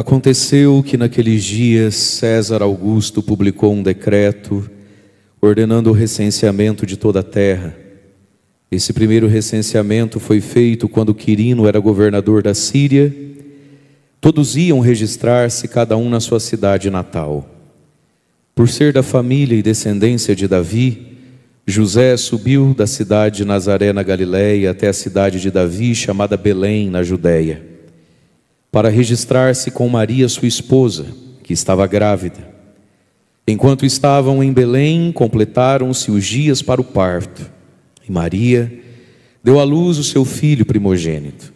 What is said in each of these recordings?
Aconteceu que naqueles dias César Augusto publicou um decreto ordenando o recenseamento de toda a terra. Esse primeiro recenseamento foi feito quando Quirino era governador da Síria. Todos iam registrar-se, cada um na sua cidade natal. Por ser da família e descendência de Davi, José subiu da cidade de Nazaré na Galileia até a cidade de Davi, chamada Belém, na Judéia, para registrar-se com Maria, sua esposa, que estava grávida. Enquanto estavam em Belém, completaram-se os dias para o parto, e Maria deu à luz o seu filho primogênito.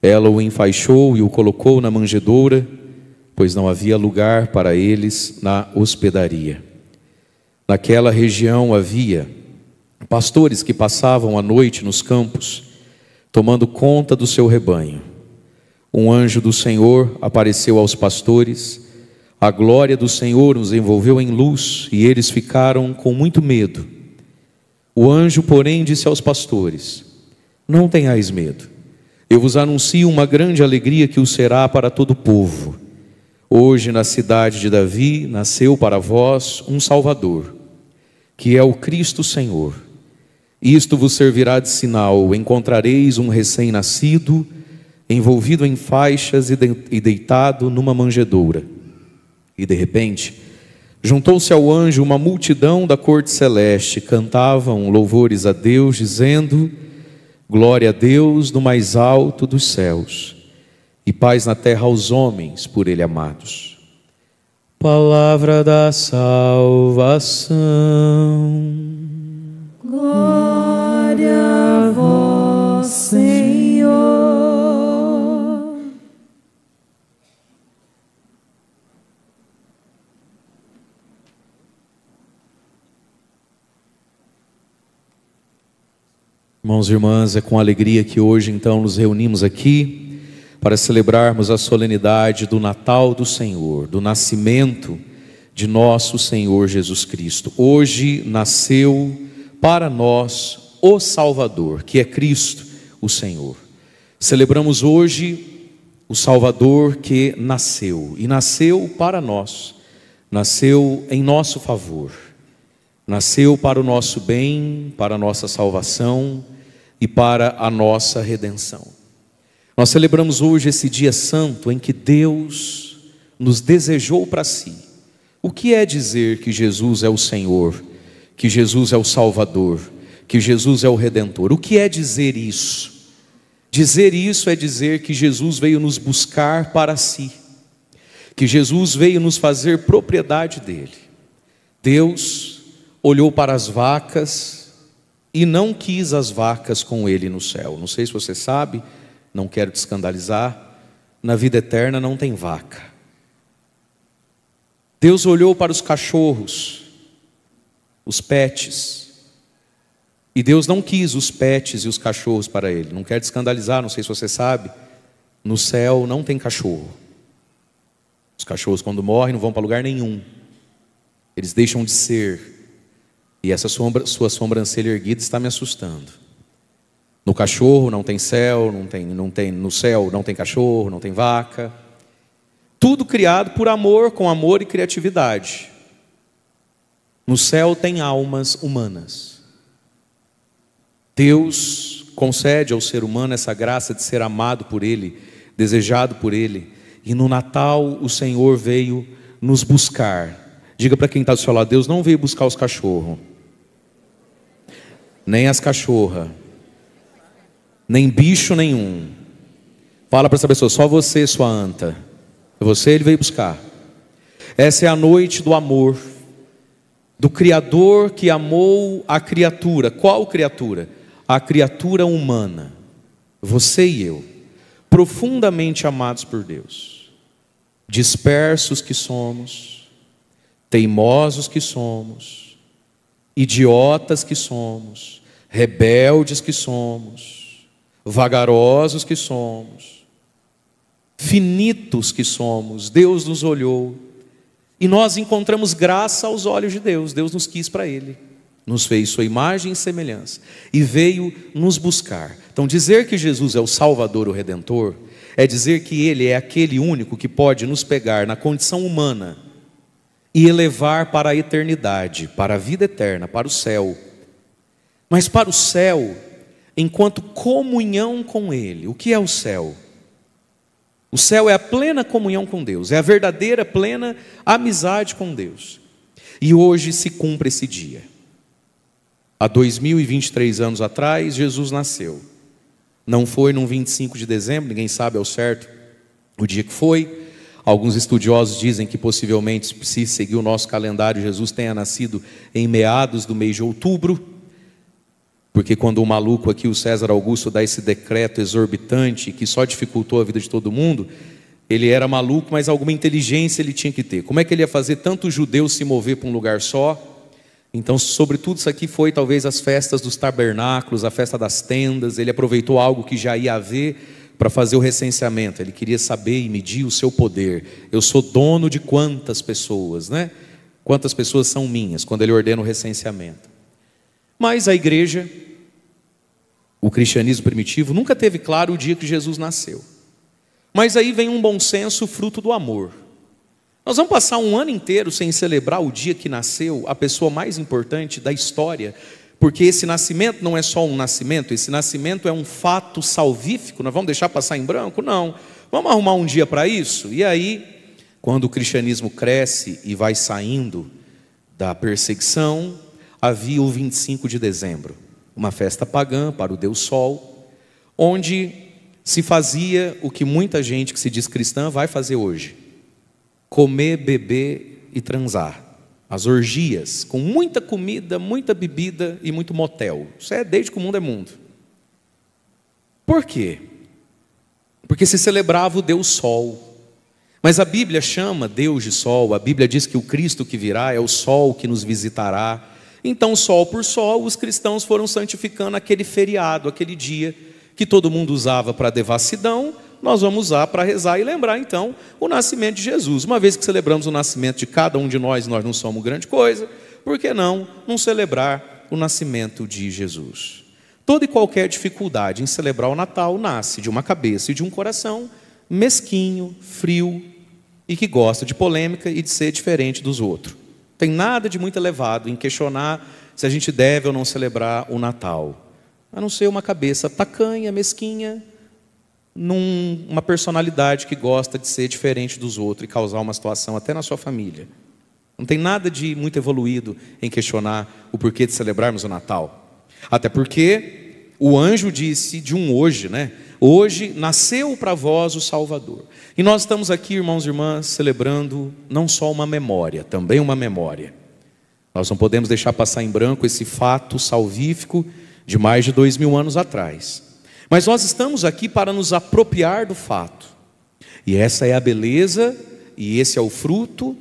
Ela o enfaixou e o colocou na manjedoura, pois não havia lugar para eles na hospedaria. Naquela região havia pastores que passavam a noite nos campos, tomando conta do seu rebanho. Um anjo do Senhor apareceu aos pastores, a glória do Senhor os envolveu em luz e eles ficaram com muito medo. O anjo, porém, disse aos pastores: não tenhais medo, eu vos anuncio uma grande alegria que o será para todo o povo. Hoje na cidade de Davi nasceu para vós um Salvador, que é o Cristo Senhor. Isto vos servirá de sinal: encontrareis um recém-nascido envolvido em faixas e deitado numa manjedoura. E de repente, juntou-se ao anjo uma multidão da corte celeste, cantavam louvores a Deus, dizendo: glória a Deus no mais alto dos céus, e paz na terra aos homens por ele amados. Palavra da salvação. Glória a vós, Senhor. Irmãos e irmãs, é com alegria que hoje então nos reunimos aqui para celebrarmos a solenidade do Natal do Senhor, do nascimento de nosso Senhor Jesus Cristo. Hoje nasceu para nós o Salvador, que é Cristo, o Senhor. Celebramos hoje o Salvador que nasceu, e nasceu para nós, nasceu em nosso favor, nasceu para o nosso bem, para a nossa salvação e para a nossa redenção. Nós celebramos hoje esse dia santo em que Deus nos desejou para si. O que é dizer que Jesus é o Senhor, que Jesus é o Salvador, que Jesus é o Redentor? O que é dizer isso? Dizer isso é dizer que Jesus veio nos buscar para si, que Jesus veio nos fazer propriedade dele. Deus olhou para as vacas e não quis as vacas com ele no céu. Não sei se você sabe, não quero te escandalizar, na vida eterna não tem vaca. Deus olhou para os cachorros, os pets, e Deus não quis os pets e os cachorros para ele. Não quero te escandalizar, não sei se você sabe, no céu não tem cachorro. Os cachorros quando morrem não vão para lugar nenhum, eles deixam de ser. E essa sua sobrancelha erguida está me assustando. No cachorro não tem céu, no céu não tem cachorro, não tem vaca. Tudo criado por amor, com amor e criatividade. No céu tem almas humanas. Deus concede ao ser humano essa graça de ser amado por Ele, desejado por Ele. E no Natal o Senhor veio nos buscar. Diga para quem está do seu lado: Deus não veio buscar os cachorros, nem as cachorras, nem bicho nenhum. Fala para essa pessoa: só você, sua anta. Você ele veio buscar. Essa é a noite do amor, do Criador que amou a criatura. Qual criatura? A criatura humana, você e eu, profundamente amados por Deus, dispersos que somos, teimosos que somos, idiotas que somos, rebeldes que somos, vagarosos que somos, finitos que somos. Deus nos olhou e nós encontramos graça aos olhos de Deus. Deus nos quis para Ele, nos fez sua imagem e semelhança e veio nos buscar. Então dizer que Jesus é o Salvador, o Redentor, é dizer que Ele é aquele único que pode nos pegar na condição humana e elevar para a eternidade, para a vida eterna, para o céu. Mas para o céu, enquanto comunhão com Ele. O que é o céu? O céu é a plena comunhão com Deus, é a verdadeira plena amizade com Deus. E hoje se cumpre esse dia. Há 2023 anos atrás, Jesus nasceu. Não foi num 25 de dezembro, ninguém sabe ao certo o dia que foi. Alguns estudiosos dizem que possivelmente, se seguir o nosso calendário, Jesus tenha nascido em meados do mês de outubro. Porque quando o maluco aqui, o César Augusto, dá esse decreto exorbitante que só dificultou a vida de todo mundo, ele era maluco, mas alguma inteligência ele tinha que ter. Como é que ele ia fazer tantos judeus se mover para um lugar só? Então, sobretudo, isso aqui foi talvez as festas dos tabernáculos, a festa das tendas. Ele aproveitou algo que já ia haver para fazer o recenseamento. Ele queria saber e medir o seu poder. Eu sou dono de quantas pessoas, né? Quantas pessoas são minhas, quando ele ordena o recenseamento. Mas a igreja, o cristianismo primitivo, nunca teve claro o dia que Jesus nasceu. Mas aí vem um bom senso, fruto do amor. Nós vamos passar um ano inteiro sem celebrar o dia que nasceu a pessoa mais importante da história, porque esse nascimento não é só um nascimento, esse nascimento é um fato salvífico. Nós vamos deixar passar em branco? Não. Vamos arrumar um dia para isso? E aí, quando o cristianismo cresce e vai saindo da perseguição, havia o 25 de dezembro, uma festa pagã para o Deus Sol, onde se fazia o que muita gente que se diz cristã vai fazer hoje: comer, beber e transar. As orgias, com muita comida, muita bebida e muito motel. Isso é desde que o mundo é mundo. Por quê? Porque se celebrava o Deus Sol. Mas a Bíblia chama Deus de Sol, a Bíblia diz que o Cristo que virá é o Sol que nos visitará. Então, sol por sol, os cristãos foram santificando aquele feriado, aquele dia que todo mundo usava para devassidão, nós vamos usar para rezar e lembrar, então, o nascimento de Jesus. Uma vez que celebramos o nascimento de cada um de nós, nós não somos grande coisa, por que não celebrar o nascimento de Jesus? Toda e qualquer dificuldade em celebrar o Natal nasce de uma cabeça e de um coração mesquinho, frio e que gosta de polêmica e de ser diferente dos outros. Tem nada de muito elevado em questionar se a gente deve ou não celebrar o Natal, a não ser uma cabeça tacanha, mesquinha, numa personalidade que gosta de ser diferente dos outros e causar uma situação até na sua família. Não tem nada de muito evoluído em questionar o porquê de celebrarmos o Natal. Até porque o anjo disse de um hoje, né? Hoje nasceu para vós o Salvador. E nós estamos aqui, irmãos e irmãs, celebrando não só uma memória, também uma memória. Nós não podemos deixar passar em branco esse fato salvífico de mais de 2000 anos atrás. Mas nós estamos aqui para nos apropriar do fato. E essa é a beleza, e esse é o fruto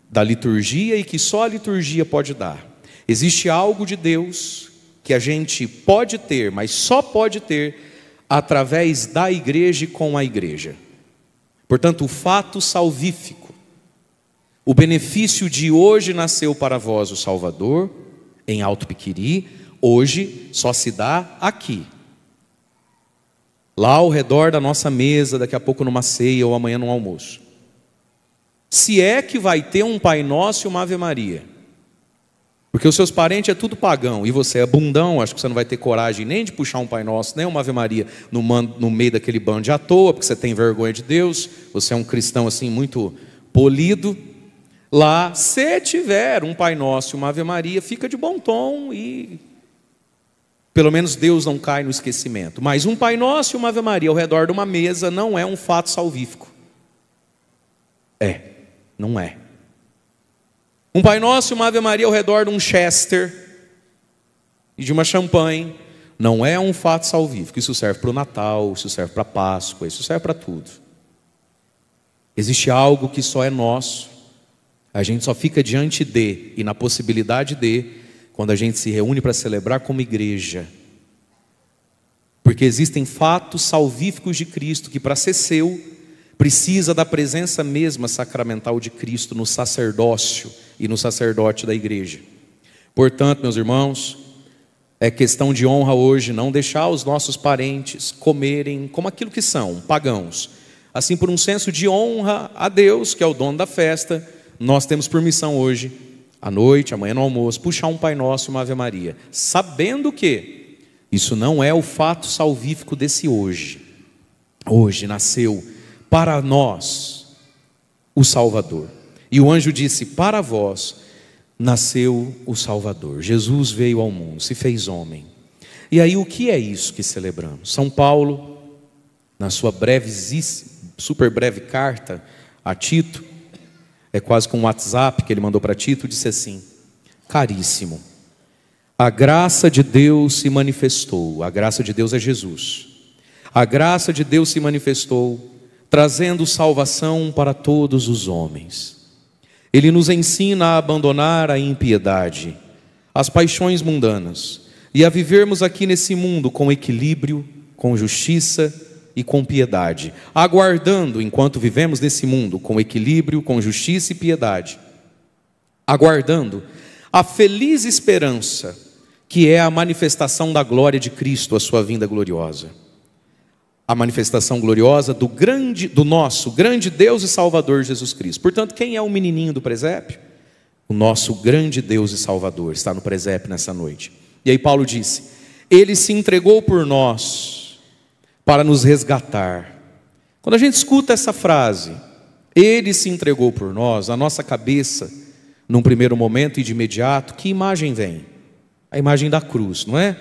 da liturgia, e que só a liturgia pode dar. Existe algo de Deus que a gente pode ter, mas só pode ter através da igreja e com a igreja. Portanto, o fato salvífico, o benefício de hoje nasceu para vós o Salvador, em Alto Piquiri, hoje só se dá aqui. Lá ao redor da nossa mesa, daqui a pouco numa ceia ou amanhã num almoço. Se é que vai ter um Pai Nosso e uma Ave Maria. Porque os seus parentes é tudo pagão, e você é bundão, acho que você não vai ter coragem nem de puxar um Pai Nosso, nem uma Ave Maria no meio daquele bando de à toa, porque você tem vergonha de Deus, você é um cristão assim muito polido. Lá, se tiver um Pai Nosso e uma Ave Maria, fica de bom tom e pelo menos Deus não cai no esquecimento. Mas um Pai Nosso e uma Ave Maria ao redor de uma mesa não é um fato salvífico. Não é. Um Pai Nosso e uma Ave Maria ao redor de um Chester e de uma champanhe não é um fato salvífico. Isso serve para o Natal, isso serve para a Páscoa, isso serve para tudo. Existe algo que só é nosso. A gente só fica diante de e na possibilidade de quando a gente se reúne para celebrar como igreja. Porque existem fatos salvíficos de Cristo que para ser seu precisa da presença mesma sacramental de Cristo no sacerdócio e no sacerdote da igreja. Portanto, meus irmãos, é questão de honra hoje não deixar os nossos parentes comerem como aquilo que são, pagãos. Assim, por um senso de honra a Deus, que é o dono da festa, nós temos permissão hoje, à noite, amanhã no almoço, puxar um Pai Nosso e uma Ave Maria, sabendo que isso não é o fato salvífico desse hoje. Hoje nasceu para nós o Salvador. E o anjo disse: para vós nasceu o Salvador. Jesus veio ao mundo, se fez homem. E aí, o que é isso que celebramos? São Paulo, na sua super breve carta a Tito, é quase com um WhatsApp que ele mandou para Tito, disse assim: caríssimo, a graça de Deus se manifestou. A graça de Deus é Jesus. A graça de Deus se manifestou, trazendo salvação para todos os homens. Ele nos ensina a abandonar a impiedade, as paixões mundanas, e a vivermos aqui nesse mundo com equilíbrio, com justiça e com piedade, aguardando, enquanto vivemos nesse mundo com equilíbrio, com justiça e piedade, aguardando a feliz esperança que é a manifestação da glória de Cristo, a sua vinda gloriosa. A manifestação gloriosa do nosso grande Deus e Salvador Jesus Cristo. Portanto, quem é o menininho do presépio? O nosso grande Deus e Salvador está no presépio nessa noite. E aí Paulo disse: Ele se entregou por nós para nos resgatar. Quando a gente escuta essa frase, Ele se entregou por nós, a nossa cabeça, num primeiro momento e de imediato, que imagem vem? A imagem da cruz, não é?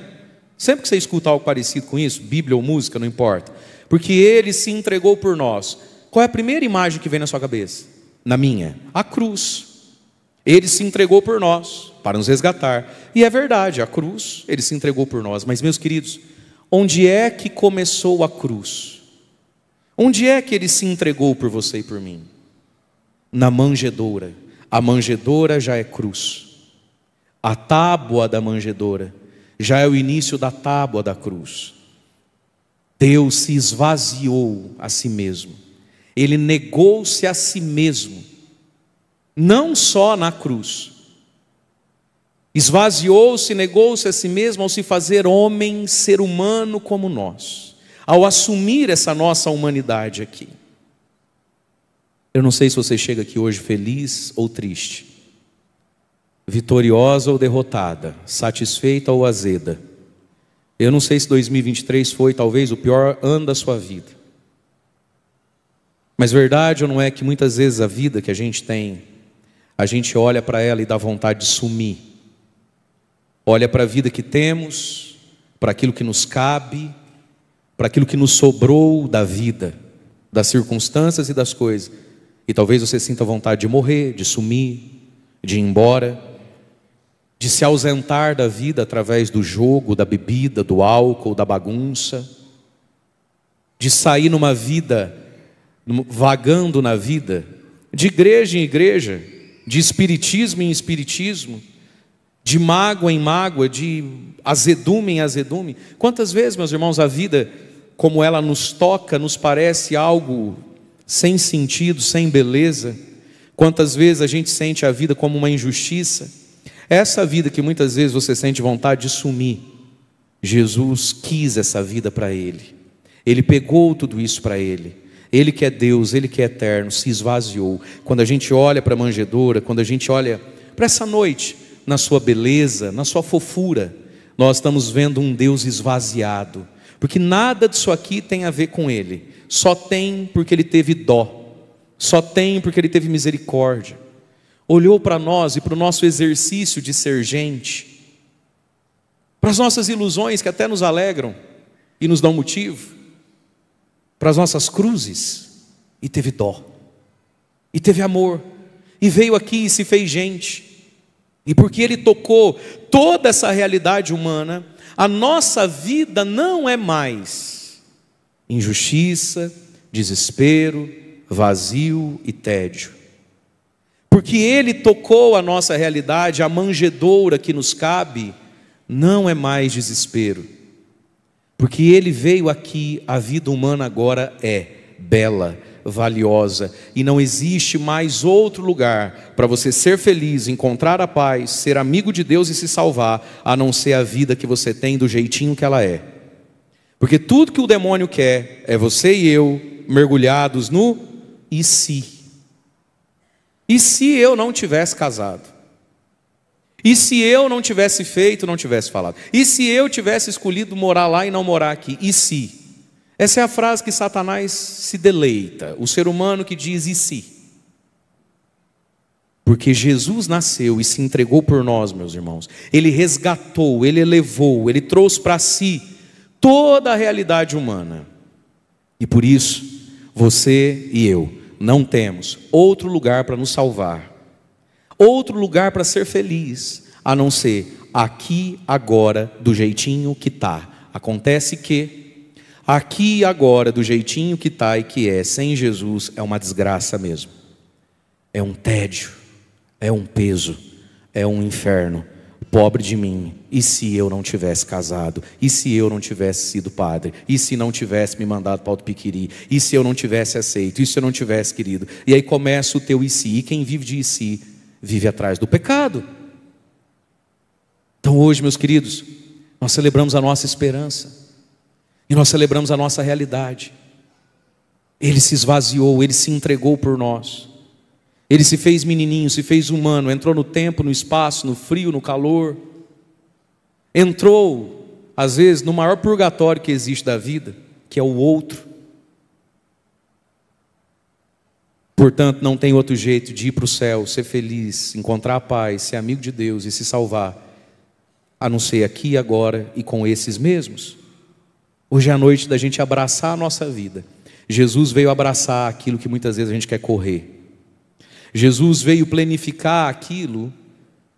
Sempre que você escuta algo parecido com isso, Bíblia ou música, não importa, porque Ele se entregou por nós. Qual é a primeira imagem que vem na sua cabeça? Na minha? A cruz. Ele se entregou por nós, para nos resgatar. E é verdade, a cruz, Ele se entregou por nós. Mas, meus queridos, onde é que começou a cruz? Onde é que Ele se entregou por você e por mim? Na manjedoura. A manjedoura já é cruz. A tábua da manjedoura já é o início da tábua da cruz. Deus se esvaziou a si mesmo. Ele negou-se a si mesmo. Não só na cruz. Esvaziou-se, negou-se a si mesmo ao se fazer homem, ser humano como nós. Ao assumir essa nossa humanidade aqui. Eu não sei se você chega aqui hoje feliz ou triste. Vitoriosa ou derrotada, satisfeita ou azeda. Eu não sei se 2023 foi talvez o pior ano da sua vida. Mas verdade ou não é que muitas vezes a vida que a gente tem, a gente olha para ela e dá vontade de sumir. Olha para a vida que temos, para aquilo que nos cabe, para aquilo que nos sobrou da vida, das circunstâncias e das coisas. E talvez você sinta vontade de morrer, de sumir, de ir embora, de se ausentar da vida através do jogo, da bebida, do álcool, da bagunça, de sair numa vida, vagando na vida, de igreja em igreja, de espiritismo em espiritismo, de mágoa em mágoa, de azedume em azedume. Quantas vezes, meus irmãos, a vida, como ela nos toca, nos parece algo sem sentido, sem beleza? Quantas vezes a gente sente a vida como uma injustiça? Essa vida que muitas vezes você sente vontade de sumir, Jesus quis essa vida para Ele. Ele pegou tudo isso para Ele. Ele que é Deus, Ele que é eterno, se esvaziou. Quando a gente olha para a manjedoura, quando a gente olha para essa noite, na sua beleza, na sua fofura, nós estamos vendo um Deus esvaziado. Porque nada disso aqui tem a ver com Ele. Só tem porque Ele teve dó. Só tem porque Ele teve misericórdia. Olhou para nós e para o nosso exercício de ser gente, para as nossas ilusões que até nos alegram e nos dão motivo, para as nossas cruzes, e teve dó, e teve amor, e veio aqui e se fez gente. E porque Ele tocou toda essa realidade humana, a nossa vida não é mais injustiça, desespero, vazio e tédio. Porque Ele tocou a nossa realidade, a manjedoura que nos cabe, não é mais desespero. Porque Ele veio aqui, a vida humana agora é bela, valiosa, e não existe mais outro lugar para você ser feliz, encontrar a paz, ser amigo de Deus e se salvar, a não ser a vida que você tem do jeitinho que ela é. Porque tudo que o demônio quer é você e eu mergulhados no e se. E se eu não tivesse casado? E se eu não tivesse feito, não tivesse falado? E se eu tivesse escolhido morar lá e não morar aqui? E se? Essa é a frase que Satanás se deleita, o ser humano que diz e se. Porque Jesus nasceu e se entregou por nós, meus irmãos. Ele resgatou, Ele elevou, Ele trouxe para si toda a realidade humana. E por isso, você e eu não temos outro lugar para nos salvar, outro lugar para ser feliz, a não ser aqui, agora, do jeitinho que está. Acontece que aqui e agora, do jeitinho que está e que é, sem Jesus, é uma desgraça mesmo. É um tédio, é um peso, é um inferno. Pobre de mim, e se eu não tivesse casado? E se eu não tivesse sido padre? E se não tivesse me mandado para o Piquiri? E se eu não tivesse aceito? E se eu não tivesse querido? E aí começa o teu e se, e quem vive de e se, vive atrás do pecado. Então hoje, meus queridos, nós celebramos a nossa esperança, e nós celebramos a nossa realidade. Ele se esvaziou, Ele se entregou por nós. Ele se fez menininho, se fez humano, entrou no tempo, no espaço, no frio, no calor. Entrou, às vezes, no maior purgatório que existe da vida, que é o outro. Portanto, não tem outro jeito de ir para o céu, ser feliz, encontrar a paz, ser amigo de Deus e se salvar, a não ser aqui e agora e com esses mesmos. Hoje é a noite da gente abraçar a nossa vida. Jesus veio abraçar aquilo que muitas vezes a gente quer correr. Jesus veio planificar aquilo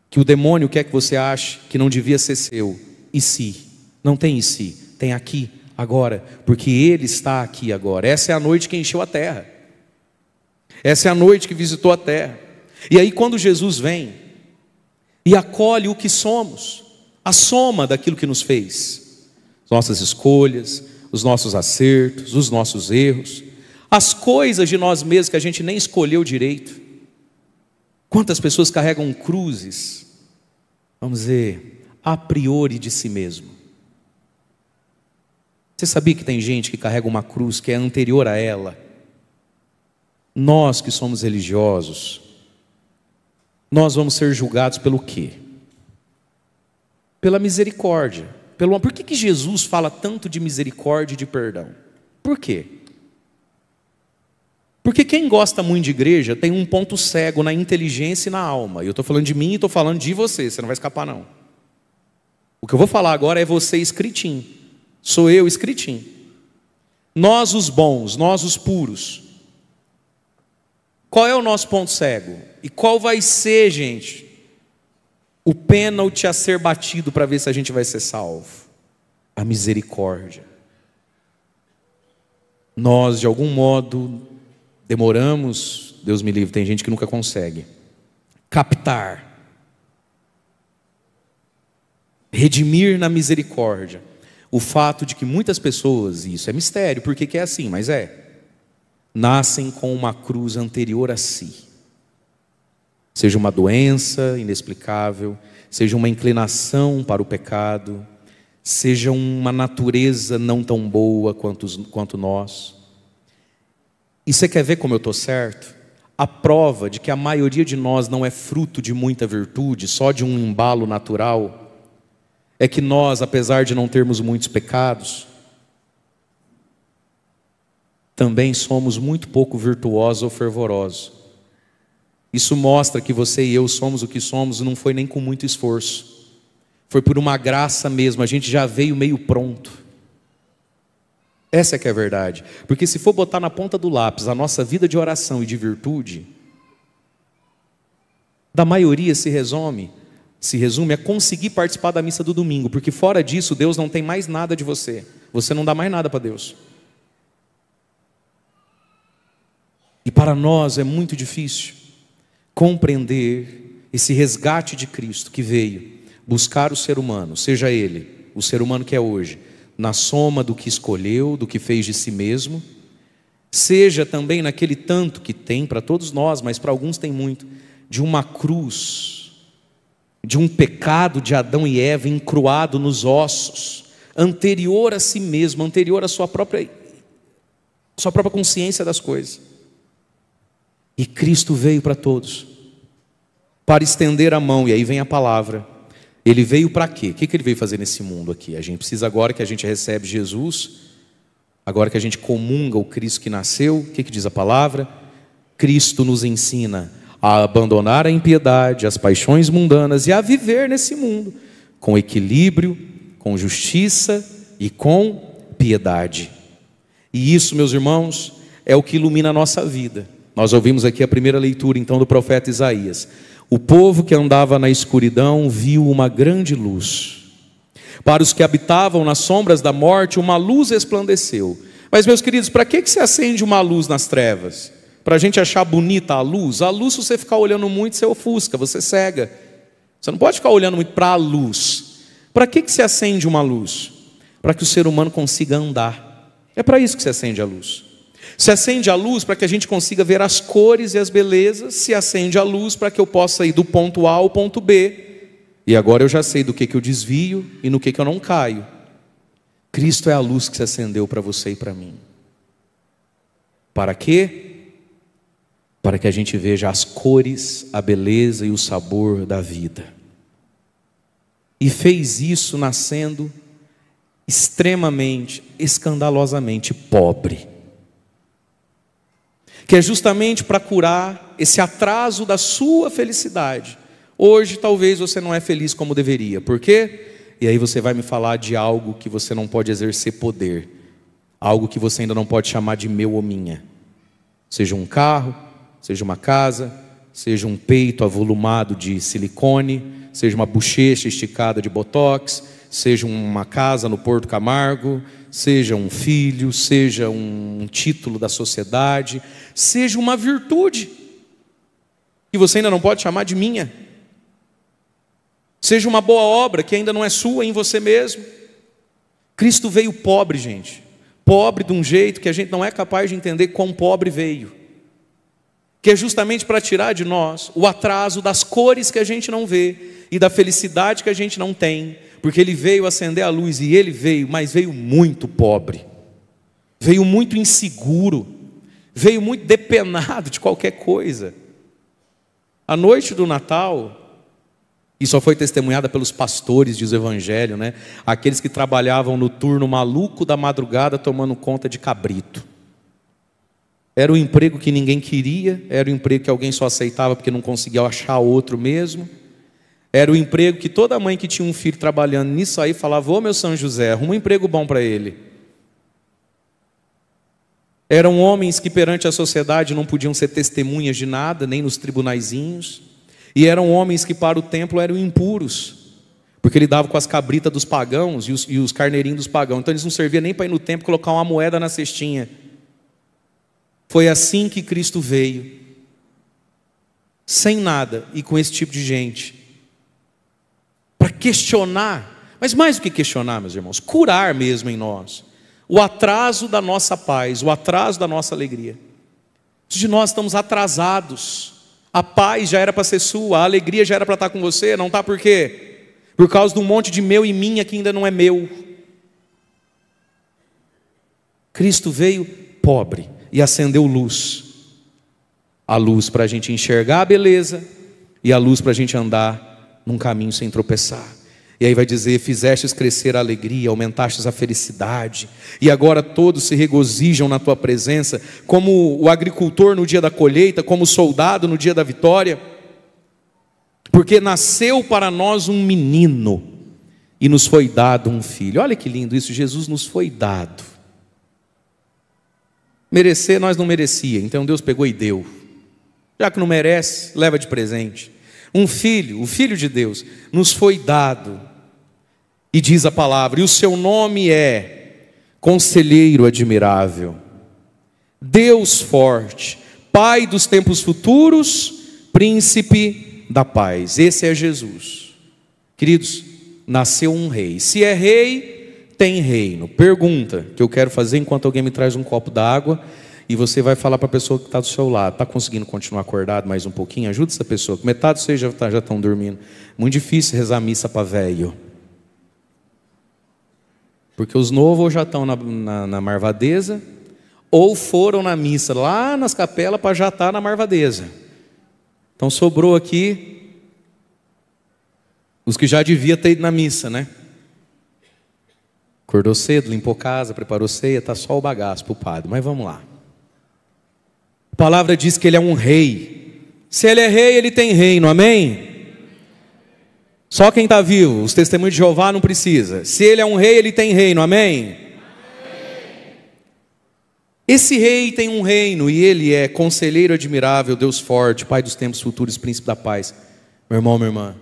que o demônio quer que você ache que não devia ser seu. E se? Não tem e se, tem aqui, agora, porque Ele está aqui agora. Essa é a noite que encheu a terra. Essa é a noite que visitou a terra. E aí quando Jesus vem e acolhe o que somos, a soma daquilo que nos fez, as nossas escolhas, os nossos acertos, os nossos erros, as coisas de nós mesmos que a gente nem escolheu direito. Quantas pessoas carregam cruzes, vamos dizer, a priori de si mesmo? Você sabia que tem gente que carrega uma cruz que é anterior a ela? Nós que somos religiosos, nós vamos ser julgados pelo quê? Pela misericórdia. Por que Jesus fala tanto de misericórdia e de perdão? Por quê? Porque quem gosta muito de igreja tem um ponto cego na inteligência e na alma. E eu estou falando de mim e estou falando de você não vai escapar não. O que eu vou falar agora é você escritinho. Sou eu escritinho. Nós os bons, nós os puros. Qual é o nosso ponto cego? E qual vai ser, gente, o pênalti a ser batido para ver se a gente vai ser salvo? A misericórdia. Nós, de algum modo, demoramos, Deus me livre, tem gente que nunca consegue captar, redimir na misericórdia o fato de que muitas pessoas, e isso é mistério, por que é assim, mas nascem com uma cruz anterior a si, seja uma doença inexplicável, seja uma inclinação para o pecado, seja uma natureza não tão boa quanto nós. E você quer ver como eu estou certo? A prova de que a maioria de nós não é fruto de muita virtude, só de um embalo natural, é que nós, apesar de não termos muitos pecados, também somos muito pouco virtuosos ou fervorosos. Isso mostra que você e eu somos o que somos, não foi nem com muito esforço. Foi por uma graça mesmo, a gente já veio meio pronto. Essa é que é a verdade. Porque se for botar na ponta do lápis a nossa vida de oração e de virtude, da maioria se resume a conseguir participar da missa do domingo, porque fora disso Deus não tem mais nada de você. Você não dá mais nada para Deus. E para nós é muito difícil compreender esse resgate de Cristo que veio buscar o ser humano, seja ele, o ser humano que é hoje, na soma do que escolheu, do que fez de si mesmo, seja também naquele tanto que tem para todos nós, mas para alguns tem muito, de uma cruz, de um pecado de Adão e Eva encruado nos ossos, anterior a si mesmo, anterior à sua própria sua própria consciência das coisas. E Cristo veio para todos, para estender a mão, e aí vem a palavra. Ele veio para quê? O que ele veio fazer nesse mundo aqui? A gente precisa, agora que a gente recebe Jesus, agora que a gente comunga o Cristo que nasceu, o que diz a palavra? Cristo nos ensina a abandonar a impiedade, as paixões mundanas e a viver nesse mundo com equilíbrio, com justiça e com piedade. E isso, meus irmãos, é o que ilumina a nossa vida. Nós ouvimos aqui a primeira leitura então do profeta Isaías. O povo que andava na escuridão viu uma grande luz. Para os que habitavam nas sombras da morte, uma luz resplandeceu. Mas, meus queridos, para que se acende uma luz nas trevas? Para a gente achar bonita a luz? A luz, se você ficar olhando muito, você ofusca, você cega. Você não pode ficar olhando muito para a luz. Para que se acende uma luz? Para que o ser humano consiga andar. É para isso que se acende a luz. Se acende a luz para que a gente consiga ver as cores e as belezas. Se acende a luz para que eu possa ir do ponto A ao ponto B. E agora eu já sei do que eu desvio e no que eu não caio. Cristo é a luz que se acendeu para você e para mim. Para quê? Para que a gente veja as cores, a beleza e o sabor da vida. E fez isso nascendo extremamente, escandalosamente pobre. Que é justamente para curar esse atraso da sua felicidade. Hoje talvez você não é feliz como deveria. Por quê? E aí você vai me falar de algo que você não pode exercer poder. Algo que você ainda não pode chamar de meu ou minha. Seja um carro, seja uma casa, seja um peito avolumado de silicone, seja uma bochecha esticada de botox, seja uma casa no Porto Camargo, seja um filho, seja um título da sociedade, seja uma virtude que você ainda não pode chamar de minha, seja uma boa obra que ainda não é sua em você mesmo. Cristo veio pobre, gente, pobre de um jeito que a gente não é capaz de entender quão pobre veio, que é justamente para tirar de nós o atraso das cores que a gente não vê e da felicidade que a gente não tem, porque Ele veio acender a luz, e Ele veio, mas veio muito pobre, veio muito inseguro, veio muito depenado de qualquer coisa. A noite do Natal, e só foi testemunhada pelos pastores, diz o Evangelho, né? Aqueles que trabalhavam no turno maluco da madrugada tomando conta de cabrito. Era o emprego que ninguém queria, era o emprego que alguém só aceitava porque não conseguia achar outro mesmo. Era o emprego que toda mãe que tinha um filho trabalhando nisso aí falava: ô meu São José, arruma um emprego bom para ele. Eram homens que perante a sociedade não podiam ser testemunhas de nada, nem nos tribunaizinhos. E eram homens que para o templo eram impuros, porque lidavam com as cabritas dos pagãos e os carneirinhos dos pagãos. Então eles não serviam nem para ir no templo colocar uma moeda na cestinha. Foi assim que Cristo veio, sem nada e com esse tipo de gente, para questionar, mas mais do que questionar, meus irmãos, curar mesmo em nós o atraso da nossa paz, o atraso da nossa alegria. De nós estamos atrasados. A paz já era para ser sua, a alegria já era para estar com você, não está por quê? Por causa de um monte de meu e minha que ainda não é meu. Cristo veio pobre e acendeu luz. A luz para a gente enxergar a beleza e a luz para a gente andar num caminho sem tropeçar. E aí vai dizer: fizestes crescer a alegria, aumentastes a felicidade, e agora todos se regozijam na tua presença, como o agricultor no dia da colheita, como o soldado no dia da vitória, porque nasceu para nós um menino, e nos foi dado um filho. Olha que lindo isso, Jesus nos foi dado. Merecer nós não merecia, então Deus pegou e deu. Já que não merece, leva de presente. Um filho, o Filho de Deus, nos foi dado. E diz a palavra: e o seu nome é Conselheiro Admirável, Deus Forte, Pai dos tempos futuros, Príncipe da Paz. Esse é Jesus. Queridos, nasceu um rei. Se é rei, tem reino. Pergunta que eu quero fazer enquanto alguém me traz um copo d'água, e você vai falar para a pessoa que está do seu lado: está conseguindo continuar acordado mais um pouquinho? Ajuda essa pessoa, que metade de vocês já estão dormindo. Muito difícil rezar missa para velho, porque os novos já estão na marvadeza, ou foram na missa lá nas capelas para já estar na marvadeza. Então sobrou aqui os que já devia ter ido na missa, né? Acordou cedo, limpou casa, preparou ceia, está só o bagaço para o padre. Mas vamos lá. A palavra diz que ele é um rei. Se ele é rei, ele tem reino, amém? Só quem está vivo, os testemunhos de Jeová não precisa. Se ele é um rei, ele tem reino, amém? Esse rei tem um reino e ele é conselheiro admirável, Deus forte, Pai dos tempos futuros, príncipe da paz. Meu irmão, minha irmã,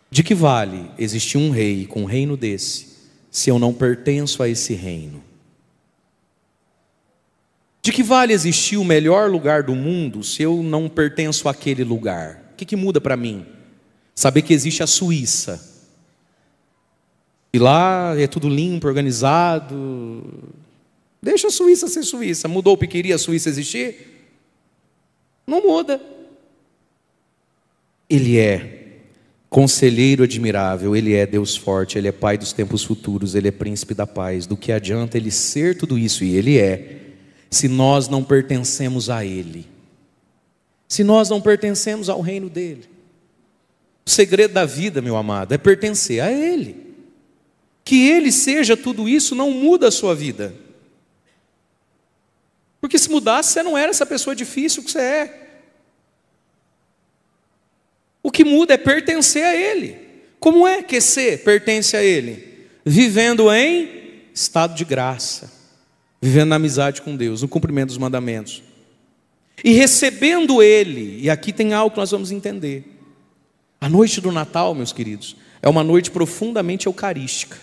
de que vale existir um rei com um reino desse, se eu não pertenço a esse reino? De que vale existir o melhor lugar do mundo, se eu não pertenço àquele lugar? O que muda para mim? Saber que existe a Suíça, e lá é tudo limpo, organizado. Deixa a Suíça ser Suíça. Mudou o que queria a Suíça existir? Não muda. Ele é conselheiro admirável, ele é Deus forte, ele é Pai dos tempos futuros, ele é príncipe da paz. Do que adianta ele ser tudo isso? E ele é, se nós não pertencemos a ele, se nós não pertencemos ao reino dele. O segredo da vida, meu amado, é pertencer a ele. Que ele seja tudo isso não muda a sua vida. Porque se mudasse, você não era essa pessoa difícil que você é. O que muda é pertencer a ele. Como é que ser pertence a ele? Vivendo em estado de graça, vivendo na amizade com Deus, no cumprimento dos mandamentos, e recebendo ele. E aqui tem algo que nós vamos entender. A noite do Natal, meus queridos, é uma noite profundamente eucarística.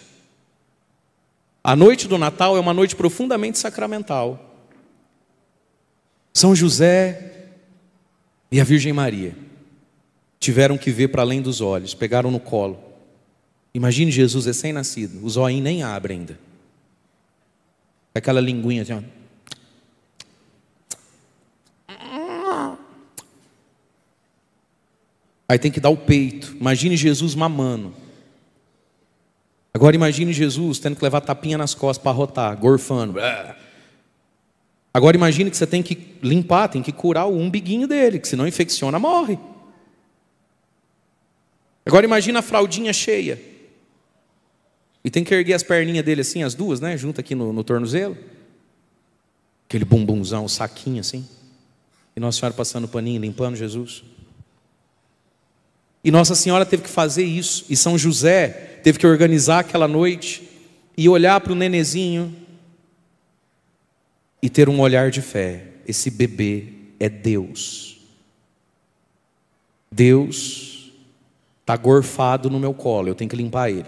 A noite do Natal é uma noite profundamente sacramental. São José e a Virgem Maria tiveram que ver para além dos olhos, pegaram no colo. Imagine Jesus recém-nascido, o zoinho nem abre ainda. Aquela linguinha assim, ó. Aí tem que dar o peito. Imagine Jesus mamando. Agora imagine Jesus tendo que levar tapinha nas costas para arrotar, gorfando. Agora imagine que você tem que limpar, tem que curar o umbiguinho dele, que senão infecciona, morre. Agora imagine a fraldinha cheia. E tem que erguer as perninhas dele assim, as duas, né? Junto aqui no tornozelo. Aquele bumbumzão, o saquinho assim. E Nossa Senhora passando o paninho, limpando Jesus. E Nossa Senhora teve que fazer isso. E São José teve que organizar aquela noite e olhar para o nenezinho e ter um olhar de fé. Esse bebê é Deus. Deus está gorfado no meu colo, eu tenho que limpar ele.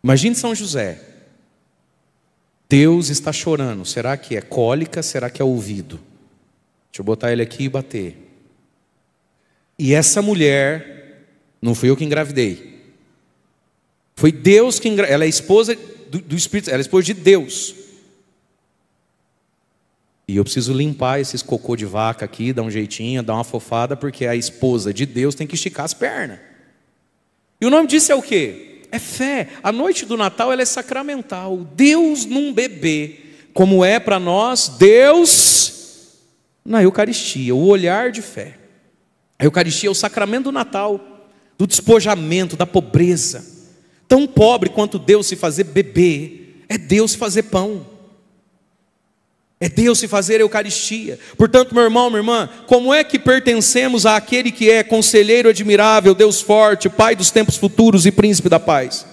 Imagine São José. Deus está chorando. Será que é cólica? Será que é ouvido? Deixa eu botar ele aqui e bater. E essa mulher, não fui eu que engravidei. Foi Deus que engravidou. Ela é esposa do Espírito, ela é esposa de Deus. E eu preciso limpar esses cocô de vaca aqui, dar um jeitinho, dar uma fofada, porque a esposa de Deus tem que esticar as pernas. E o nome disso é o quê? É fé. A noite do Natal ela é sacramental. Deus num bebê, como é para nós, Deus na Eucaristia, o olhar de fé. A Eucaristia é o sacramento do Natal, do despojamento, da pobreza. Tão pobre quanto Deus se fazer bebê, é Deus se fazer pão. É Deus se fazer a Eucaristia. Portanto, meu irmão, minha irmã, como é que pertencemos àquele que é conselheiro admirável, Deus forte, Pai dos tempos futuros e príncipe da paz?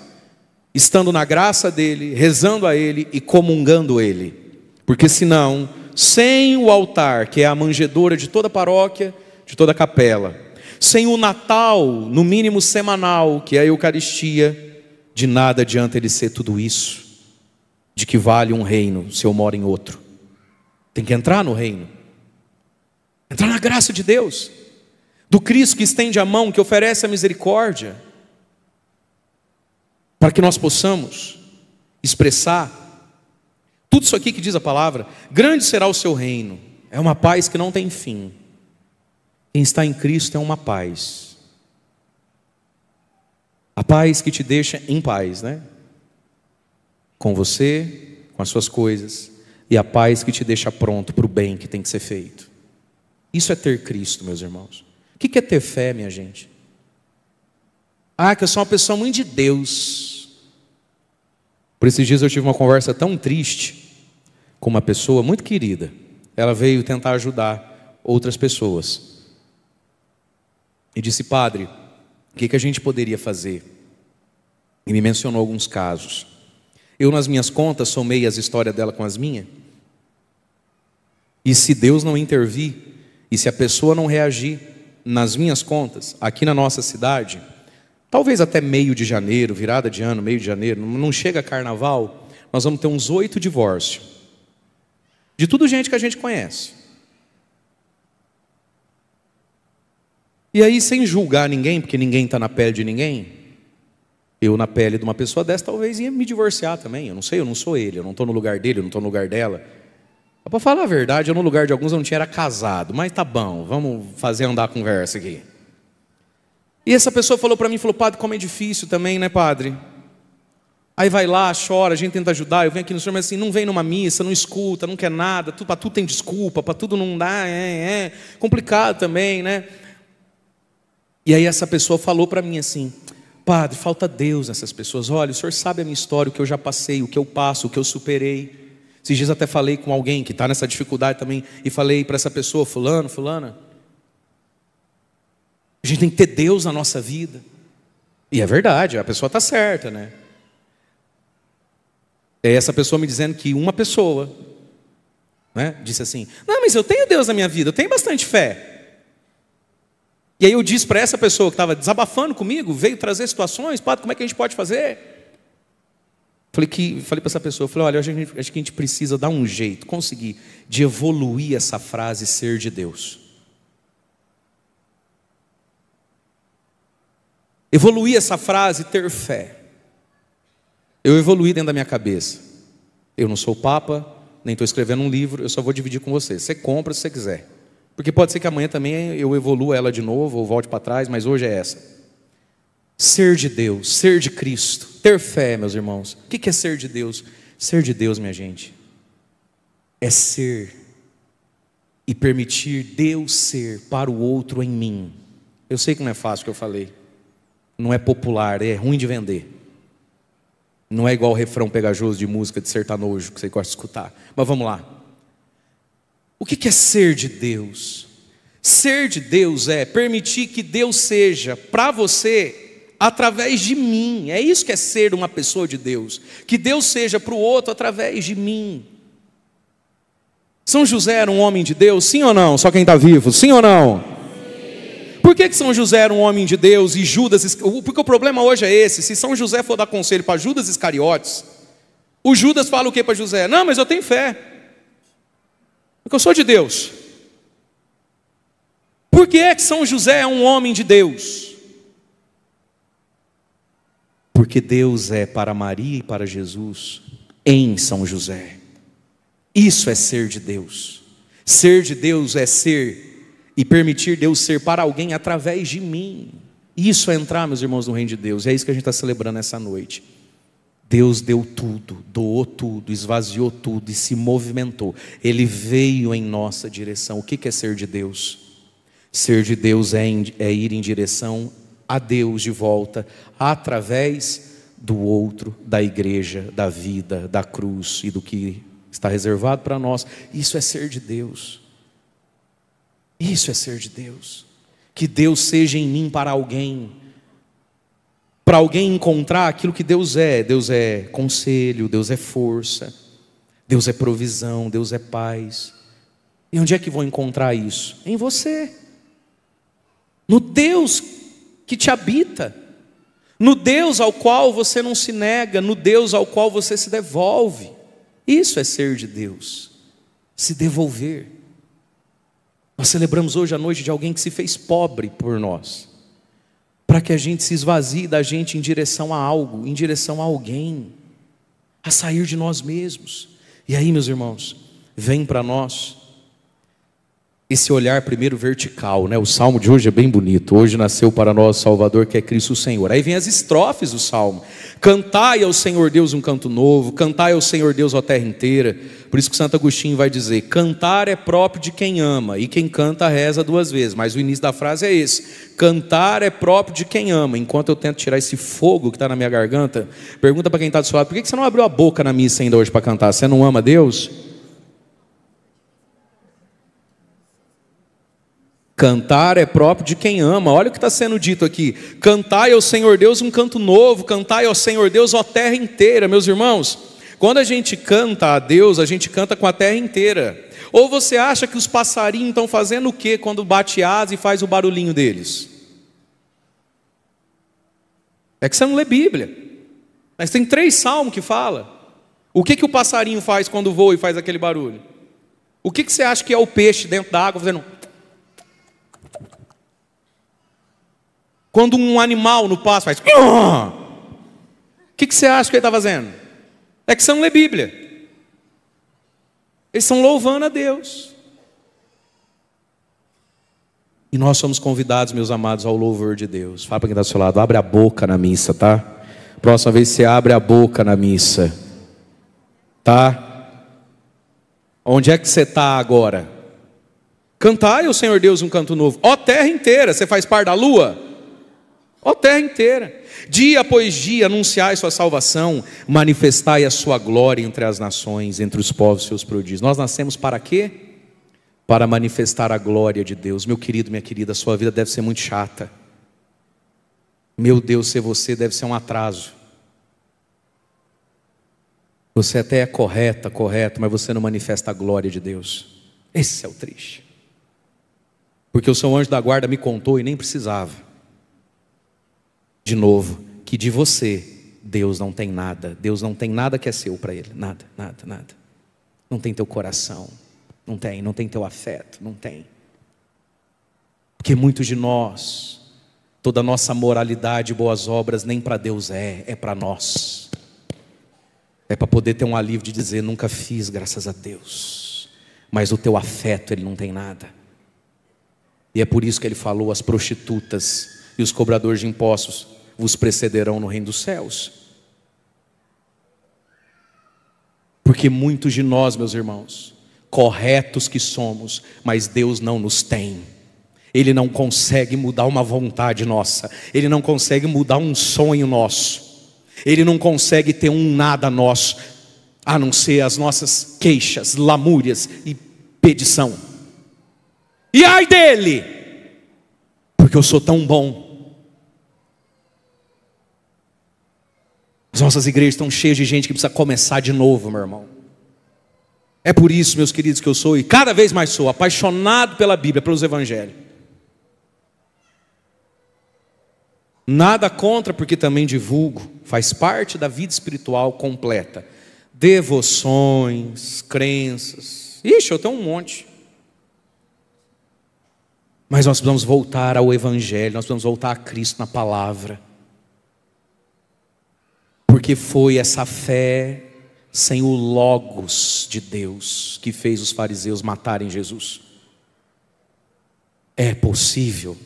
Estando na graça dele, rezando a ele e comungando ele. Porque senão, sem o altar, que é a manjedoura de toda paróquia, de toda capela, sem o Natal, no mínimo semanal, que é a Eucaristia, de nada adianta ele ser tudo isso. De que vale um reino se eu moro em outro? Tem que entrar no reino, entrar na graça de Deus, do Cristo que estende a mão, que oferece a misericórdia, para que nós possamos expressar tudo isso aqui que diz a palavra. Grande será o seu reino, é uma paz que não tem fim. Quem está em Cristo é uma paz, a paz que te deixa em paz, né? Com você, com as suas coisas, e a paz que te deixa pronto para o bem que tem que ser feito. Isso é ter Cristo, meus irmãos. O que é ter fé, minha gente? Que eu sou uma pessoa muito de Deus. Por esses dias eu tive uma conversa tão triste com uma pessoa muito querida. Ela veio tentar ajudar outras pessoas. E disse: padre, o que a gente poderia fazer? E me mencionou alguns casos. Eu, nas minhas contas, somei as histórias dela com as minhas. E se Deus não intervir, e se a pessoa não reagir nas minhas contas, aqui na nossa cidade, talvez até meio de janeiro, virada de ano, meio de janeiro, não chega carnaval, nós vamos ter uns 8 divórcios. De tudo gente que a gente conhece. E aí, sem julgar ninguém, porque ninguém está na pele de ninguém, eu na pele de uma pessoa dessa talvez ia me divorciar também. Eu não sei, eu não sou ele, eu não estou no lugar dele, eu não estou no lugar dela. Para falar a verdade, eu no lugar de alguns eu não tinha era casado, mas tá bom, vamos fazer andar a conversa aqui. E essa pessoa falou para mim, falou: padre, como é difícil também, né, padre? Aí vai lá, chora, a gente tenta ajudar, eu venho aqui no senhor, mas assim, não vem numa missa, não escuta, não quer nada, para tudo tem desculpa, para tudo não dá, complicado também, né? E aí essa pessoa falou para mim assim: padre, falta Deus nessas pessoas. Olha, o senhor sabe a minha história, o que eu já passei, o que eu passo, o que eu superei. Esses dias até falei com alguém que está nessa dificuldade também, e falei para essa pessoa: fulano, fulana, a gente tem que ter Deus na nossa vida. E é verdade, a pessoa está certa, né? É essa pessoa me dizendo que uma pessoa, né, disse assim: não, mas eu tenho Deus na minha vida, eu tenho bastante fé. E aí eu disse para essa pessoa que estava desabafando comigo, veio trazer situações: padre, como é que a gente pode fazer? Falei para essa pessoa, olha, acho que a gente precisa dar um jeito, conseguir de evoluir essa frase ser de Deus. Evoluir essa frase ter fé. Eu evoluí dentro da minha cabeça. Eu não sou papa, nem estou escrevendo um livro, eu só vou dividir com você. Você compra se você quiser. Porque pode ser que amanhã também eu evolua ela de novo, ou volte para trás, mas hoje é essa. Ser de Deus, ser de Cristo, ter fé, meus irmãos. O que é ser de Deus? Ser de Deus, minha gente, é ser e permitir Deus ser para o outro em mim. Eu sei que não é fácil o que eu falei, não é popular, é ruim de vender. Não é igual o refrão pegajoso de música de sertanojo que você gosta de escutar. Mas vamos lá. O que é ser de Deus? Ser de Deus é permitir que Deus seja para você através de mim. É isso que é ser uma pessoa de Deus. Que Deus seja para o outro através de mim. São José era um homem de Deus? Sim ou não? Só quem está vivo, sim ou não? Sim. Por que São José era um homem de Deus e Judas? Porque o problema hoje é esse: se São José for dar conselho para Judas Iscariotes, o Judas fala o que para José? Não, mas eu tenho fé, porque eu sou de Deus. Por que São José é um homem de Deus? Porque Deus é para Maria e para Jesus em São José. Isso é ser de Deus. Ser de Deus é ser e permitir Deus ser para alguém através de mim. Isso é entrar, meus irmãos, no reino de Deus. É isso que a gente está celebrando essa noite. Deus deu tudo, doou tudo, esvaziou tudo e se movimentou. Ele veio em nossa direção. O que é ser de Deus? Ser de Deus é ir em direção a Deus de volta, através do outro, da igreja, da vida, da cruz e do que está reservado para nós. Isso é ser de Deus. Isso é ser de Deus. Que Deus seja em mim para alguém encontrar aquilo que Deus é. Deus é conselho, Deus é força, Deus é provisão, Deus é paz. E onde é que vou encontrar isso? Em você, no Deus que te habita, no Deus ao qual você não se nega, no Deus ao qual você se devolve. Isso é ser de Deus, se devolver. Nós celebramos hoje a noite de alguém que se fez pobre por nós, para que a gente se esvazie da gente em direção a algo, em direção a alguém, a sair de nós mesmos. E aí, meus irmãos, vem para nós esse olhar primeiro vertical, né? O salmo de hoje é bem bonito. Hoje nasceu para nós o Salvador, que é Cristo o Senhor. Aí vem as estrofes do salmo. Cantai ao Senhor Deus um canto novo, cantai ao Senhor Deus a terra inteira. Por isso que Santo Agostinho vai dizer: cantar é próprio de quem ama, e quem canta reza duas vezes. Mas o início da frase é esse: cantar é próprio de quem ama. Enquanto eu tento tirar esse fogo que está na minha garganta, pergunta para quem está do seu lado: por que você não abriu a boca na missa ainda hoje para cantar? Você não ama Deus? Cantar é próprio de quem ama. Olha o que está sendo dito aqui: cantai ao Senhor Deus um canto novo, cantai ao Senhor Deus, ó terra inteira. Meus irmãos, quando a gente canta a Deus, a gente canta com a terra inteira. Ou você acha que os passarinhos estão fazendo o que quando bate asa e faz o barulhinho deles? É que você não lê Bíblia. Mas tem 3 salmos que fala. O que o passarinho faz quando voa e faz aquele barulho? O que você acha que é o peixe dentro da água fazendo? Quando um animal no pasto faz... O que você acha que ele está fazendo? É que você não lê Bíblia. Eles estão louvando a Deus. E nós somos convidados, meus amados, ao louvor de Deus. Fala para quem está do seu lado: abre a boca na missa, tá? Próxima vez você abre a boca na missa, tá? Onde é que você está agora? Cantai ao Senhor Deus um canto novo, ó terra inteira. Você faz parte da lua? Ó terra inteira. Dia após dia anunciai sua salvação, manifestai a sua glória entre as nações, entre os povos seus prodígios. Nós nascemos para quê? Para manifestar a glória de Deus. Meu querido, minha querida, a sua vida deve ser muito chata. Meu Deus, ser você deve ser um atraso. Você até é correto, mas você não manifesta a glória de Deus. Esse é o triste. Porque o seu anjo da guarda me contou e nem precisava. De novo, que de você Deus não tem nada. Deus não tem nada que é seu para Ele. Nada, nada, nada. Não tem teu coração. Não tem teu afeto. Não tem. Porque muitos de nós, toda a nossa moralidade e boas obras nem para Deus é para nós. É para poder ter um alívio de dizer: nunca fiz, graças a Deus. Mas o teu afeto Ele não tem nada. E é por isso que Ele falou: as prostitutas e os cobradores de impostos vos precederão no reino dos céus. Porque muitos de nós, meus irmãos, corretos que somos, mas Deus não nos tem. Ele não consegue mudar uma vontade nossa. Ele não consegue mudar um sonho nosso. Ele não consegue ter um nada nosso, a não ser as nossas queixas, lamúrias e pedição. E ai dele, porque eu sou tão bom. As nossas igrejas estão cheias de gente que precisa começar de novo, meu irmão. É por isso, meus queridos, que eu sou, e cada vez mais sou, apaixonado pela Bíblia, pelos Evangelhos. Nada contra, porque também divulgo, faz parte da vida espiritual completa. Devoções, crenças, ixi, eu tenho um monte. Mas nós precisamos voltar ao Evangelho, nós precisamos voltar a Cristo na palavra. Porque foi essa fé sem o Logos de Deus que fez os fariseus matarem Jesus. É possível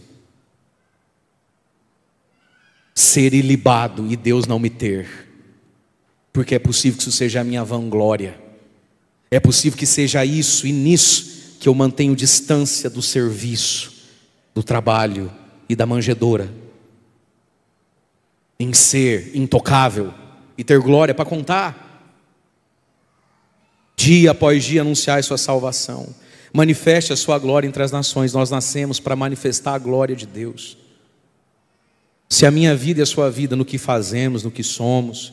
ser ilibado e Deus não me ter. Porque é possível que isso seja a minha vanglória. É possível que seja isso e nisso que eu mantenho distância do serviço, do trabalho e da manjedoura. Em ser intocável e ter glória para contar. Dia após dia anunciar a sua salvação. Manifeste a sua glória entre as nações. Nós nascemos para manifestar a glória de Deus. Se a minha vida e a sua vida no que fazemos, no que somos,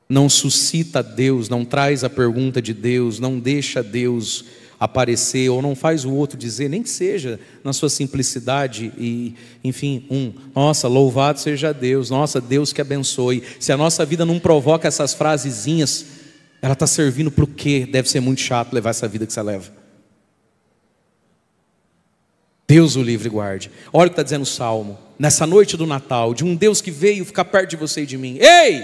não suscita Deus, não traz a pergunta de Deus, não deixa Deus aparecer, ou não faz o outro dizer, nem que seja na sua simplicidade e, enfim, nossa, louvado seja Deus, nossa, Deus que abençoe. Se a nossa vida não provoca essas frasezinhas, ela está servindo para o quê? Deve ser muito chato levar essa vida que você leva. Deus o livre e guarde. Olha o que está dizendo o Salmo, nessa noite do Natal, de um Deus que veio ficar perto de você e de mim. Ei!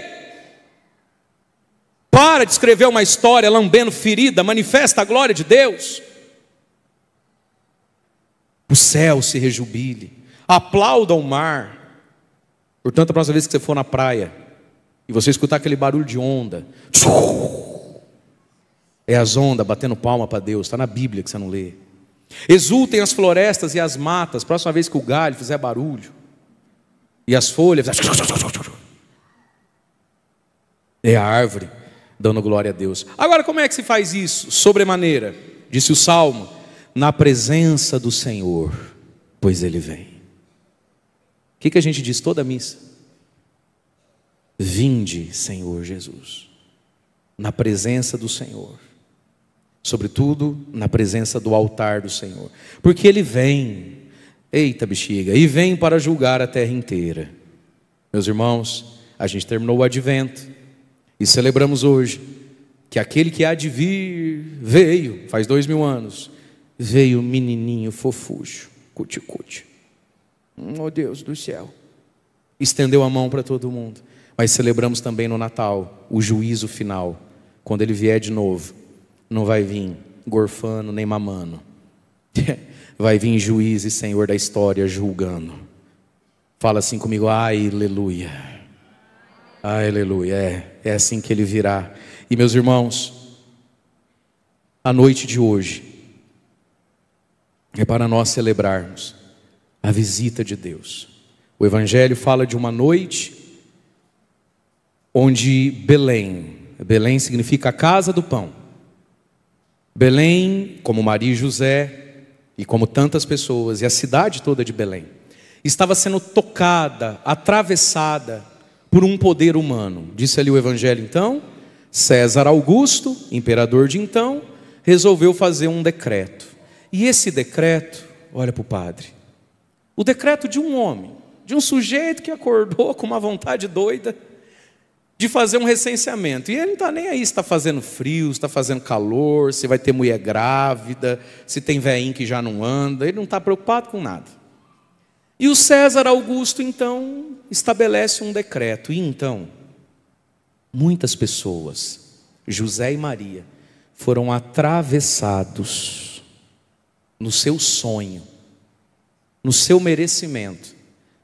Para de escrever uma história lambendo ferida, manifesta a glória de Deus. o céu se rejubile, aplauda o mar. Portanto, a próxima vez que você for na praia e você escutar aquele barulho de onda, é as ondas batendo palma para Deus, está na Bíblia que você não lê. Exultem as florestas e as matas, próxima vez que o galho fizer barulho e as folhas, é a árvore dando glória a Deus. Agora, como é que se faz isso? Sobremaneira, disse o Salmo, na presença do Senhor, pois Ele vem. O que a gente diz toda a missa? Vinde, Senhor Jesus, na presença do Senhor, sobretudo na presença do altar do Senhor, porque Ele vem, eita bexiga, e vem para julgar a terra inteira. Meus irmãos, a gente terminou o advento e celebramos hoje que aquele que há de vir veio, faz 2000 anos, veio menininho fofucho, cuti-cuti, oh Deus do céu, estendeu a mão para todo mundo. Mas celebramos também no Natal o juízo final, quando Ele vier de novo, não vai vir gorfando nem mamando, vai vir juiz e Senhor da história julgando. Fala assim comigo, aleluia, aleluia, é assim que Ele virá. E meus irmãos, a noite de hoje é para nós celebrarmos a visita de Deus. O Evangelho fala de uma noite onde Belém significa a casa do pão. Belém, como Maria e José, e como tantas pessoas, e a cidade toda de Belém, estava sendo tocada, atravessada por um poder humano. Disse ali o Evangelho então, César Augusto, imperador de então, resolveu fazer um decreto. E esse decreto, olha para o padre, o decreto de um homem, de um sujeito que acordou com uma vontade doida de fazer um recenseamento. E ele não está nem aí se está fazendo frio, se está fazendo calor, se vai ter mulher grávida, se tem velhinho que já não anda, ele não está preocupado com nada. E o César Augusto então estabelece um decreto. E então, muitas pessoas, José e Maria, foram atravessados no seu sonho, no seu merecimento,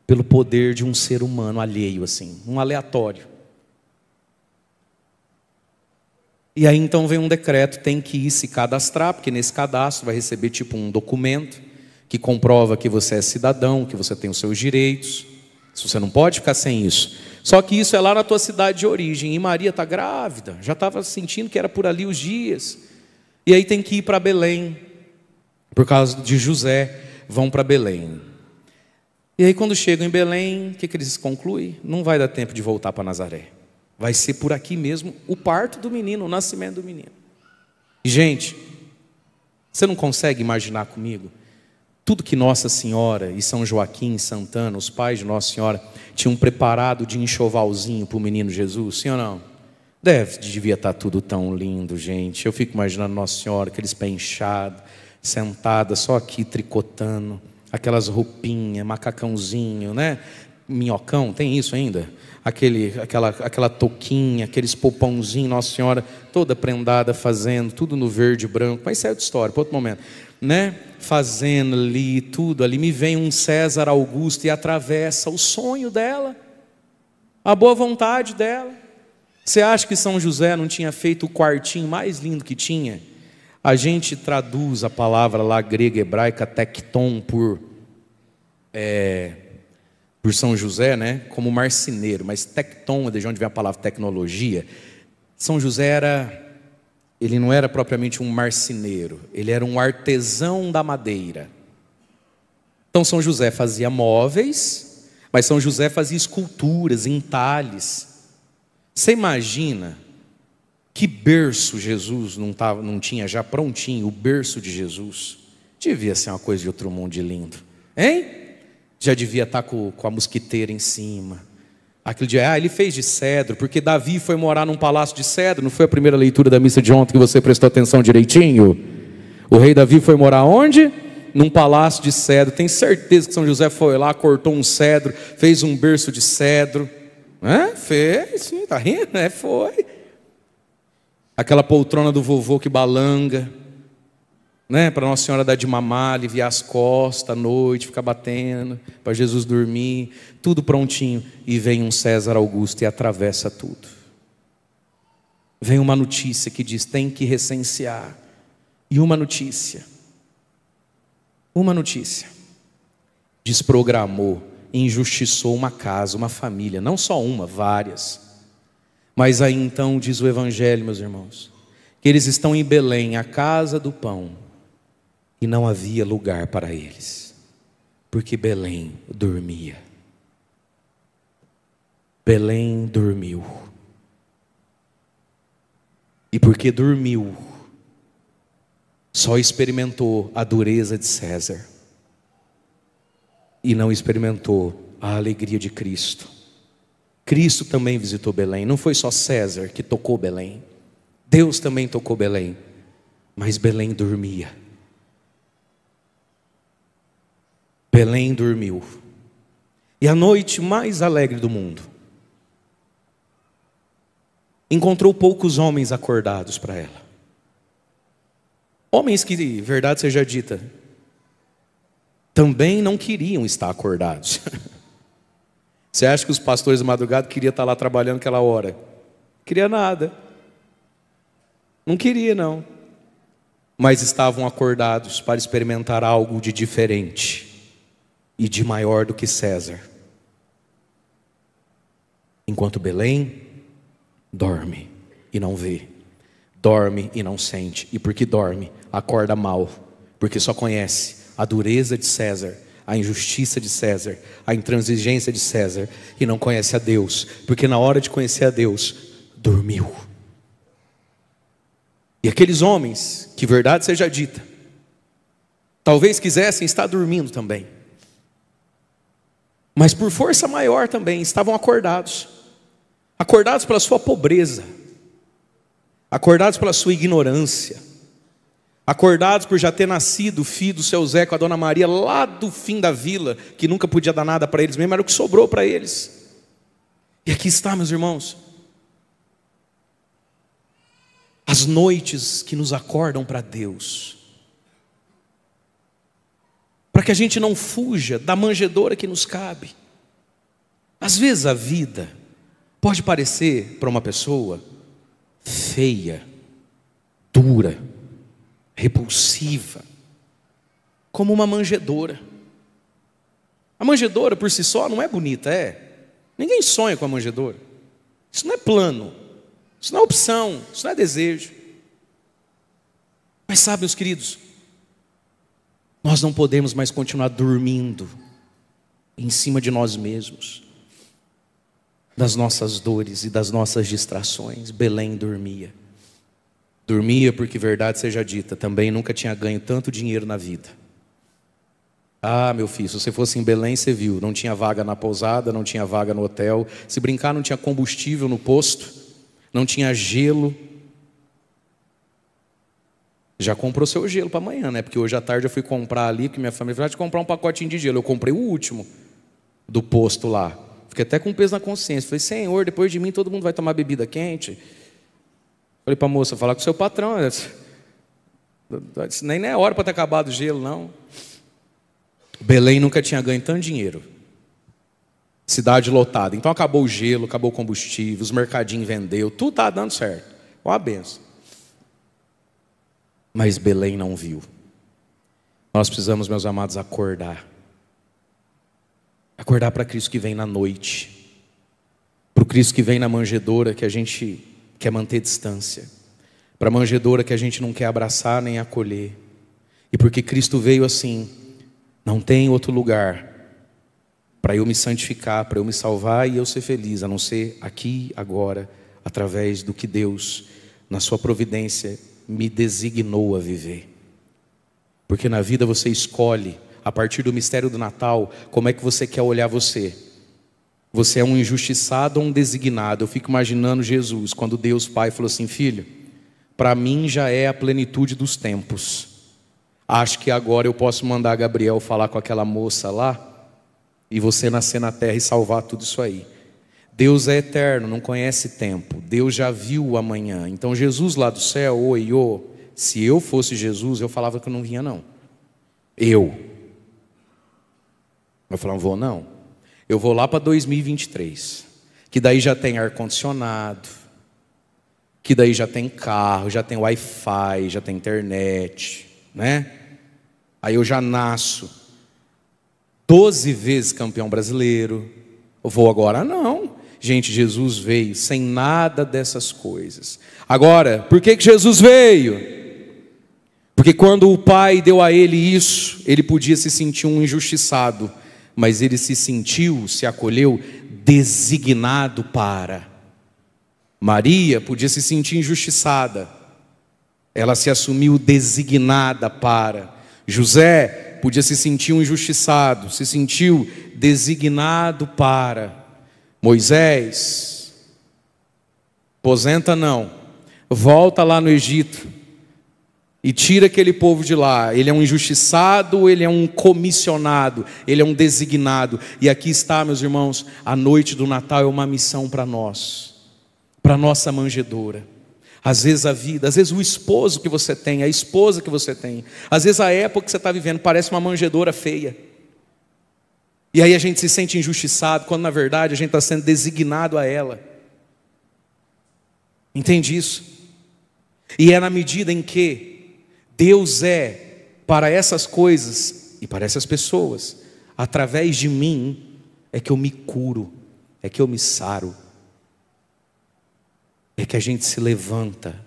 pelo poder de um ser humano alheio assim, um aleatório. E aí então vem um decreto, tem que ir se cadastrar, porque nesse cadastro vai receber tipo um documento que comprova que você é cidadão, que você tem os seus direitos. Você não pode ficar sem isso. Só que isso é lá na tua cidade de origem. E Maria está grávida, já estava sentindo que era por ali os dias. E aí tem que ir para Belém, por causa de José, vão para Belém. E aí quando chegam em Belém, o que eles concluem? Não vai dar tempo de voltar para Nazaré. Vai ser por aqui mesmo o parto do menino, o nascimento do menino. E, gente, você não consegue imaginar comigo tudo que Nossa Senhora e São Joaquim, Santana, os pais de Nossa Senhora, tinham preparado de enxovalzinho para o menino Jesus, sim ou não? Devia estar tudo tão lindo, gente. Eu fico imaginando Nossa Senhora, aqueles pés inchados, sentada só aqui tricotando, aquelas roupinhas, né? Minhocão, tem isso ainda? Aquela touquinha, aqueles popãozinhos, Nossa Senhora toda prendada fazendo, tudo no verde e branco, mas isso é outra história, para outro momento, né? Fazendo ali, tudo ali, me vem um César Augusto e atravessa o sonho dela, a boa vontade dela. Você acha que São José não tinha feito o quartinho mais lindo que tinha? A gente traduz a palavra lá grega hebraica tecton por São José, né, como marceneiro, mas tecton, de onde vem a palavra tecnologia. São José ele não era propriamente um marceneiro, ele era um artesão da madeira. Então São José fazia móveis, mas São José fazia esculturas, entalhes. Você imagina que berço Jesus não tinha já prontinho, o berço de Jesus? Devia ser uma coisa de outro mundo de lindo, hein? Já devia estar com a mosquiteira em cima. Aquele dia, ele fez de cedro, porque Davi foi morar num palácio de cedro. Não foi a primeira leitura da missa de ontem que você prestou atenção direitinho? O rei Davi foi morar onde? Num palácio de cedro. Tem certeza que São José foi lá, cortou um cedro, fez um berço de cedro. Fez, sim, tá rindo? Foi. Aquela poltrona do vovô que balanga. né? Para Nossa Senhora dar de mamar, aliviar as costas à noite, ficar batendo, para Jesus dormir, tudo prontinho. E vem um César Augusto e atravessa tudo. Vem uma notícia que diz, tem que recensear. E uma notícia, desprogramou, injustiçou uma casa, uma família, não só uma, várias. Mas aí então diz o Evangelho, meus irmãos, que eles estão em Belém, a casa do pão, e não havia lugar para eles, porque Belém dormia. Belém dormiu. E porque dormiu, só experimentou a dureza de César e não experimentou a alegria de Cristo. Cristo também visitou Belém, não foi só César que tocou Belém, Deus também tocou Belém, mas Belém dormia. Belém dormiu. E a noite mais alegre do mundo encontrou poucos homens acordados para ela. Homens que, verdade seja dita, também não queriam estar acordados. Você acha que os pastores de madrugada queriam estar lá trabalhando aquela hora? Queria nada. Não queria, não. Mas estavam acordados para experimentar algo de diferente e de maior do que César. Enquanto Belém dorme e não vê, dorme e não sente. E porque dorme, acorda mal, porque só conhece a dureza de César, a injustiça de César, a intransigência de César, e não conhece a Deus, porque na hora de conhecer a Deus, dormiu. E aqueles homens, que verdade seja dita, talvez quisessem estar dormindo também, mas por força maior também, estavam acordados. Acordados pela sua pobreza, acordados pela sua ignorância, acordados por já ter nascido o filho do seu Zé com a Dona Maria lá do fim da vila, que nunca podia dar nada para eles mesmo, era o que sobrou para eles. E aqui está, meus irmãos, as noites que nos acordam para Deus, para que a gente não fuja da manjedoura que nos cabe. Às vezes a vida pode parecer para uma pessoa feia, dura, repulsiva, como uma manjedoura. A manjedoura por si só não é bonita, é. Ninguém sonha com a manjedoura. Isso não é plano, isso não é opção, isso não é desejo. Mas sabe, meus queridos, nós não podemos mais continuar dormindo em cima de nós mesmos, das nossas dores e das nossas distrações. Belém dormia. Dormia porque, verdade seja dita, também nunca tinha ganho tanto dinheiro na vida. Ah, meu filho, se você fosse em Belém, você viu, não tinha vaga na pousada, não tinha vaga no hotel, se brincar não tinha combustível no posto, não tinha gelo. Já comprou seu gelo para amanhã, né? Porque hoje à tarde eu fui comprar ali, porque minha família falou de comprar um pacotinho de gelo. Eu comprei o último do posto lá. Fiquei até com peso na consciência. Falei, Senhor, depois de mim todo mundo vai tomar bebida quente. Falei para a moça, falar com o seu patrão. Nem é hora para ter acabado o gelo, não. Belém nunca tinha ganho tanto dinheiro. Cidade lotada. Então acabou o gelo, acabou o combustível, os mercadinhos vendeu, tudo está dando certo. Uma benção. Mas Belém não viu. Nós precisamos, meus amados, acordar. Acordar para Cristo que vem na noite, para o Cristo que vem na manjedoura que a gente quer manter distância, para a manjedoura que a gente não quer abraçar nem acolher. E porque Cristo veio assim, não tem outro lugar para eu me santificar, para eu me salvar e eu ser feliz, a não ser aqui, agora, através do que Deus, na sua providência, me designou a viver. Porque na vida você escolhe, a partir do mistério do Natal, como é que você quer olhar você? Você é um injustiçado ou um designado? Eu fico imaginando Jesus, quando Deus Pai falou assim, filho, para mim já é a plenitude dos tempos. Acho que agora eu posso mandar Gabriel falar com aquela moça lá, e você nascer na terra e salvar tudo isso aí. Deus é eterno, não conhece tempo. Deus já viu o amanhã. Então Jesus lá do céu, se eu fosse Jesus, eu falava que eu não vinha não. Eu falava, vou não. Eu vou lá para 2023, que daí já tem ar-condicionado, que daí já tem carro, já tem Wi-Fi, já tem internet, né? Aí eu já nasço 12 vezes campeão brasileiro. Eu vou agora? Não. Gente, Jesus veio sem nada dessas coisas. Agora, por que Jesus veio? Porque quando o Pai deu a ele isso, ele podia se sentir um injustiçado, mas ele se acolheu designado para. Maria podia se sentir injustiçada, ela se assumiu designada para. José podia se sentir um injustiçado, se sentiu designado para. Moisés, aposenta não, volta lá no Egito e tira aquele povo de lá. Ele é um injustiçado, ele é um comissionado, ele é um designado. E aqui está, meus irmãos, a noite do Natal é uma missão para nós, para a nossa manjedoura. Às vezes a vida, às vezes o esposo que você tem, a esposa que você tem, às vezes a época que você está vivendo parece uma manjedoura feia. E aí a gente se sente injustiçado, quando na verdade a gente está sendo designado a ela. Entende isso? E é na medida em que Deus é para essas coisas e para essas pessoas, através de mim, é que eu me curo, é que eu me saro. É que a gente se levanta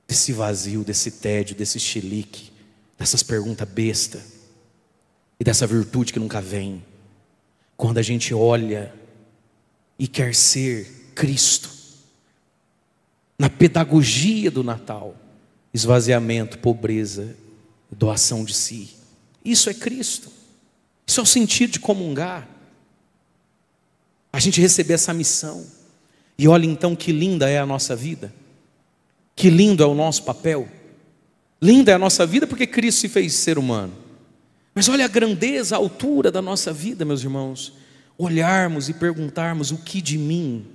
desse vazio, desse tédio, desse chilique, dessas perguntas besta e dessa virtude que nunca vem. Quando a gente olha e quer ser Cristo, na pedagogia do Natal, esvaziamento, pobreza, doação de si. Isso é Cristo. Isso é o sentido de comungar. A gente receber essa missão. E olha então que linda é a nossa vida. Que lindo é o nosso papel. Linda é a nossa vida porque Cristo se fez ser humano. Mas olha a grandeza, a altura da nossa vida, meus irmãos. Olharmos e perguntarmos: o que de mim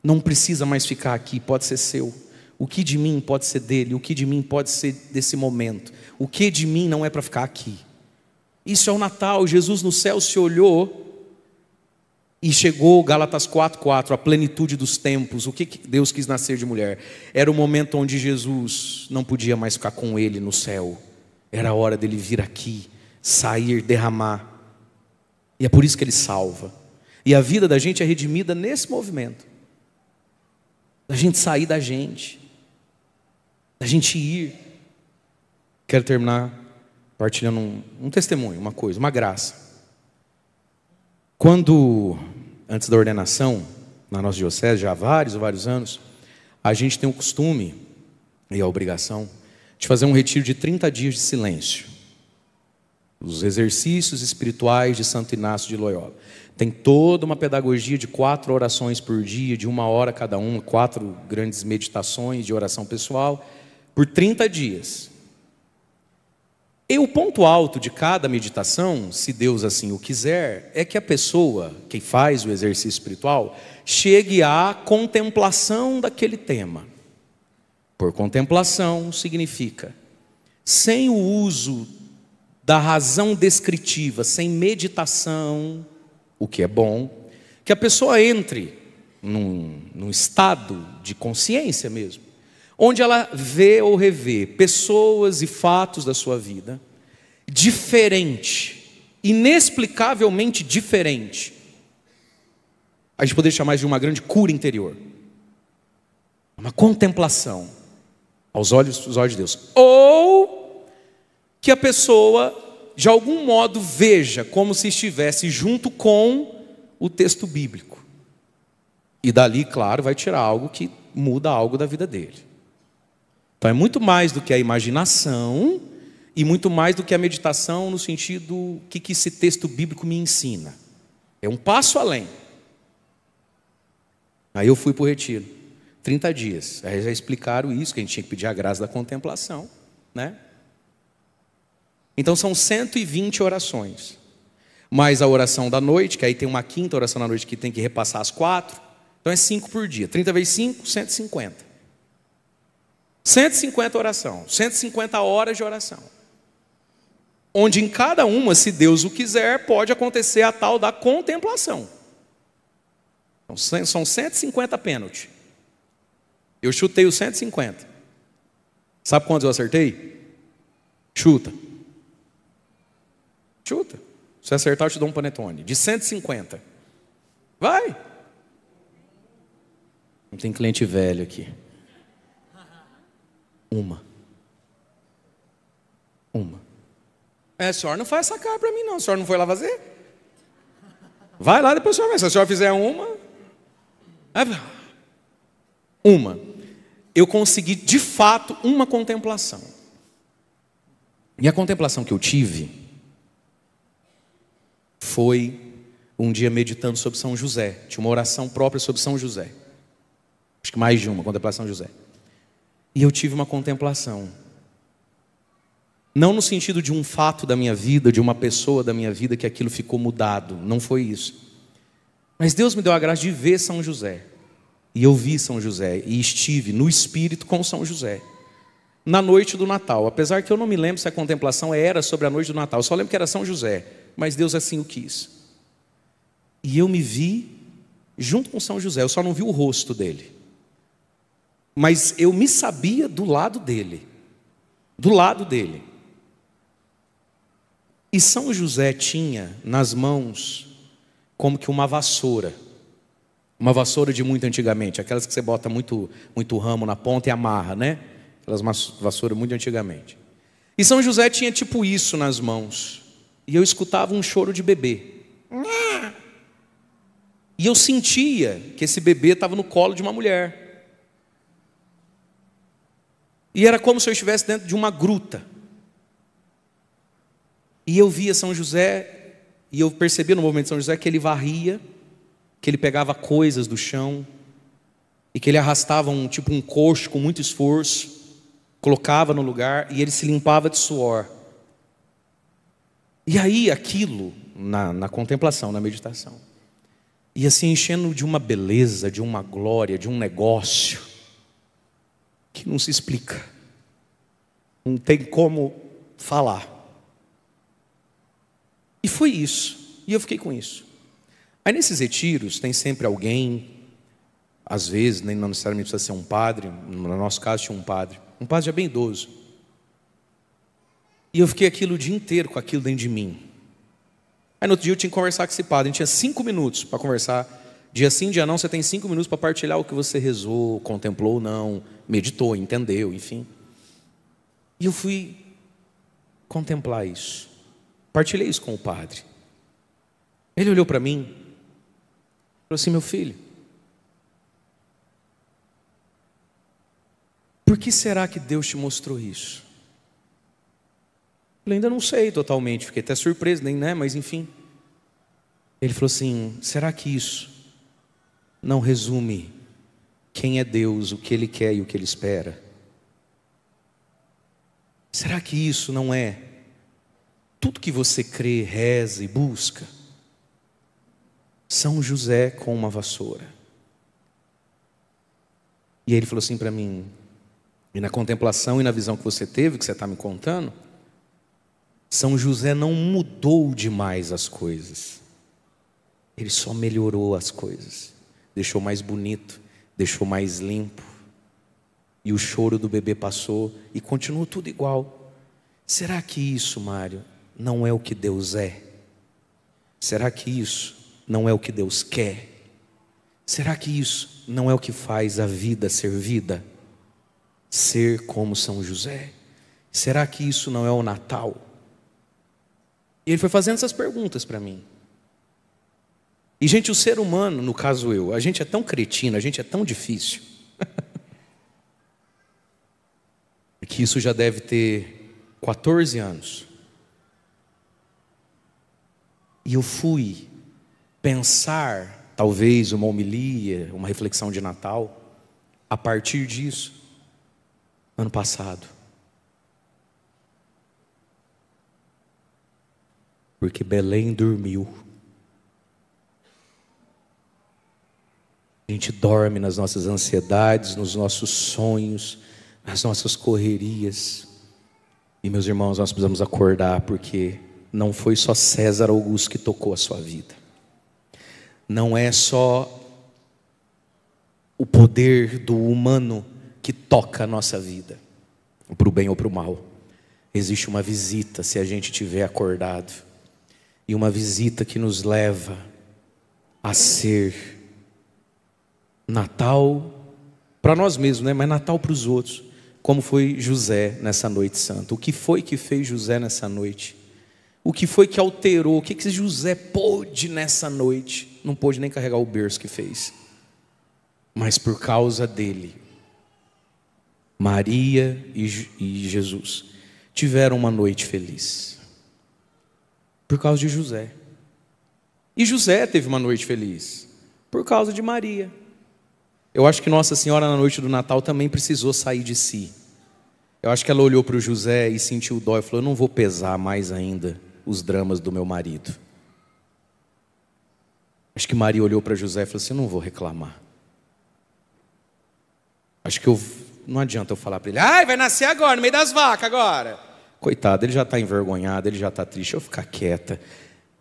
não precisa mais ficar aqui, pode ser seu. O que de mim pode ser dele, o que de mim pode ser desse momento. O que de mim não é para ficar aqui. Isso é o Natal. Jesus no céu se olhou e chegou, Gálatas 4:4, a plenitude dos tempos. O que Deus quis nascer de mulher? Era o momento onde Jesus não podia mais ficar com ele no céu. Era a hora dele vir aqui, sair, derramar. E é por isso que ele salva. E a vida da gente é redimida nesse movimento. Da gente sair da gente. Da gente ir. Quero terminar partilhando um testemunho, uma coisa, uma graça. Quando, antes da ordenação, na nossa diocese, já há vários anos, a gente tem o costume e a obrigação de fazer um retiro de 30 dias de silêncio. Os exercícios espirituais de Santo Inácio de Loyola. Tem toda uma pedagogia de 4 orações por dia, de 1 hora cada uma, 4 grandes meditações de oração pessoal, por 30 dias. E o ponto alto de cada meditação, se Deus assim o quiser, é que a pessoa que faz o exercício espiritual chegue à contemplação daquele tema. Por contemplação significa, sem o uso da razão descritiva, sem meditação, o que é bom, que a pessoa entre num estado de consciência mesmo, onde ela vê ou revê pessoas e fatos da sua vida, diferente, inexplicavelmente diferente. A gente poderia chamar de uma grande cura interior, uma contemplação aos olhos de Deus. Ou que a pessoa, de algum modo, veja como se estivesse junto com o texto bíblico. E dali, claro, vai tirar algo que muda algo da vida dele. Então é muito mais do que a imaginação e muito mais do que a meditação no sentido o que esse texto bíblico me ensina. É um passo além. Aí eu fui para o retiro, 30 dias. Aí já explicaram isso, que a gente tinha que pedir a graça da contemplação, né? Então são 120 orações. Mais a oração da noite, que aí tem uma quinta oração da noite que tem que repassar as 4. Então é 5 por dia. 30 vezes 5, 150. 150 oração, 150 horas de oração. Onde em cada uma, se Deus o quiser, pode acontecer a tal da contemplação. Então, são 150 pênaltis. Eu chutei os 150. Sabe quantos eu acertei? Chuta. Chuta. Se acertar, eu te dou um panetone. De 150. Vai. Não tem cliente velho aqui. Uma. A senhora não faz essa cara para mim não. A senhora não foi lá fazer? Vai lá, depois a senhora vai. Se a senhora fizer uma. Eu consegui de fato uma contemplação. E a contemplação que eu tive foi um dia meditando sobre São José. Tinha uma oração própria sobre São José. Acho que mais de uma, contemplação de José. E eu tive uma contemplação. Não no sentido de um fato da minha vida, de uma pessoa da minha vida que aquilo ficou mudado. Não foi isso. Mas Deus me deu a graça de ver São José. E eu vi São José. E estive no espírito com São José. Na noite do Natal. Apesar que eu não me lembro se a contemplação era sobre a noite do Natal. Eu só lembro que era São José. Mas Deus assim o quis. E eu me vi junto com São José. Eu só não vi o rosto dele. Mas eu me sabia do lado dele. Do lado dele. E São José tinha nas mãos como que uma vassoura. Uma vassoura de muito antigamente. Aquelas que você bota muito ramo na ponta e amarra, né? Aquelas vassouras muito antigamente. E São José tinha tipo isso nas mãos. E eu escutava um choro de bebê. E eu sentia que esse bebê estava no colo de uma mulher. E era como se eu estivesse dentro de uma gruta. E eu via São José, e eu percebia no movimento de São José que ele varria, que ele pegava coisas do chão, e que ele arrastava um coxo com muito esforço, colocava no lugar, e ele se limpava de suor. E aí aquilo, na contemplação, na meditação, ia se enchendo de uma beleza, de uma glória, de um negócio, que não se explica, não tem como falar. E foi isso, e eu fiquei com isso. Aí nesses retiros tem sempre alguém, às vezes, nem não necessariamente precisa ser um padre, no nosso caso tinha um padre já bem idoso. E eu fiquei o dia inteiro com aquilo dentro de mim. Aí no outro dia eu tinha que conversar com esse padre, a gente tinha 5 minutos para conversar. Dia sim, dia não, você tem 5 minutos para partilhar o que você rezou, contemplou ou não, meditou, entendeu, enfim. E eu fui contemplar isso. Partilhei isso com o padre. Ele olhou para mim e falou assim: meu filho, por que será que Deus te mostrou isso? Eu ainda não sei totalmente, fiquei até surpreso, mas enfim. Ele falou assim: será que isso não resume quem é Deus, o que Ele quer e o que Ele espera? Será que isso não é tudo que você crê, reza e busca? São José com uma vassoura. E aí ele falou assim para mim: e na contemplação e na visão que você teve, que você está me contando, São José não mudou demais as coisas. Ele só melhorou as coisas. Deixou mais bonito, deixou mais limpo. E o choro do bebê passou e continuou tudo igual. Será que isso, Mário, não é o que Deus é? Será que isso não é o que Deus quer? Será que isso não é o que faz a vida ser vida? Ser como São José? Será que isso não é o Natal? E ele foi fazendo essas perguntas para mim. E gente, o ser humano, no caso eu, a gente é tão cretino, a gente é tão difícil. Que isso já deve ter 14 anos. E eu fui pensar, talvez, uma homilia, uma reflexão de Natal, a partir disso, ano passado. Porque Belém dormiu. A gente dorme nas nossas ansiedades, nos nossos sonhos, as nossas correrias. E meus irmãos, nós precisamos acordar, porque não foi só César Augusto que tocou a sua vida. Não é só o poder do humano que toca a nossa vida, para o bem ou para o mal. Existe uma visita, se a gente tiver acordado, e uma visita que nos leva a ser Natal para nós mesmos, né? Mas Natal para os outros, como foi José nessa noite santa. O que foi que fez José nessa noite? O que foi que alterou? O que José pôde nessa noite? Não pôde nem carregar o berço que fez. Mas por causa dele, Maria e Jesus tiveram uma noite feliz. Por causa de José. E José teve uma noite feliz por causa de Maria. Eu acho que Nossa Senhora na noite do Natal também precisou sair de si. Eu acho que ela olhou para o José e sentiu dó e falou: eu não vou pesar mais ainda os dramas do meu marido. Acho que Maria olhou para José e falou assim: eu não vou reclamar. Acho que não adianta eu falar para ele: ai, vai nascer agora, no meio das vacas agora. Coitado, ele já está envergonhado, ele já está triste, eu vou ficar quieta.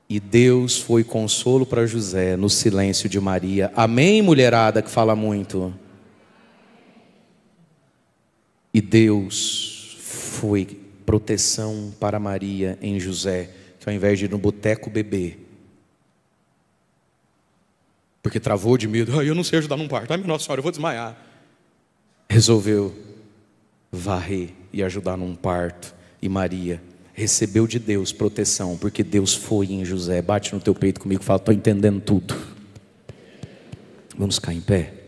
E Deus foi consolo para José no silêncio de Maria. Amém, mulherada que fala muito? E Deus foi proteção para Maria em José, que ao invés de ir no boteco beber, porque travou de medo, eu não sei ajudar num parto, ai minha Nossa Senhora, eu vou desmaiar, resolveu varrer e ajudar num parto. E Maria recebeu de Deus proteção, porque Deus foi em José. Bate no teu peito comigo e fala: estou entendendo tudo. Vamos ficar em pé.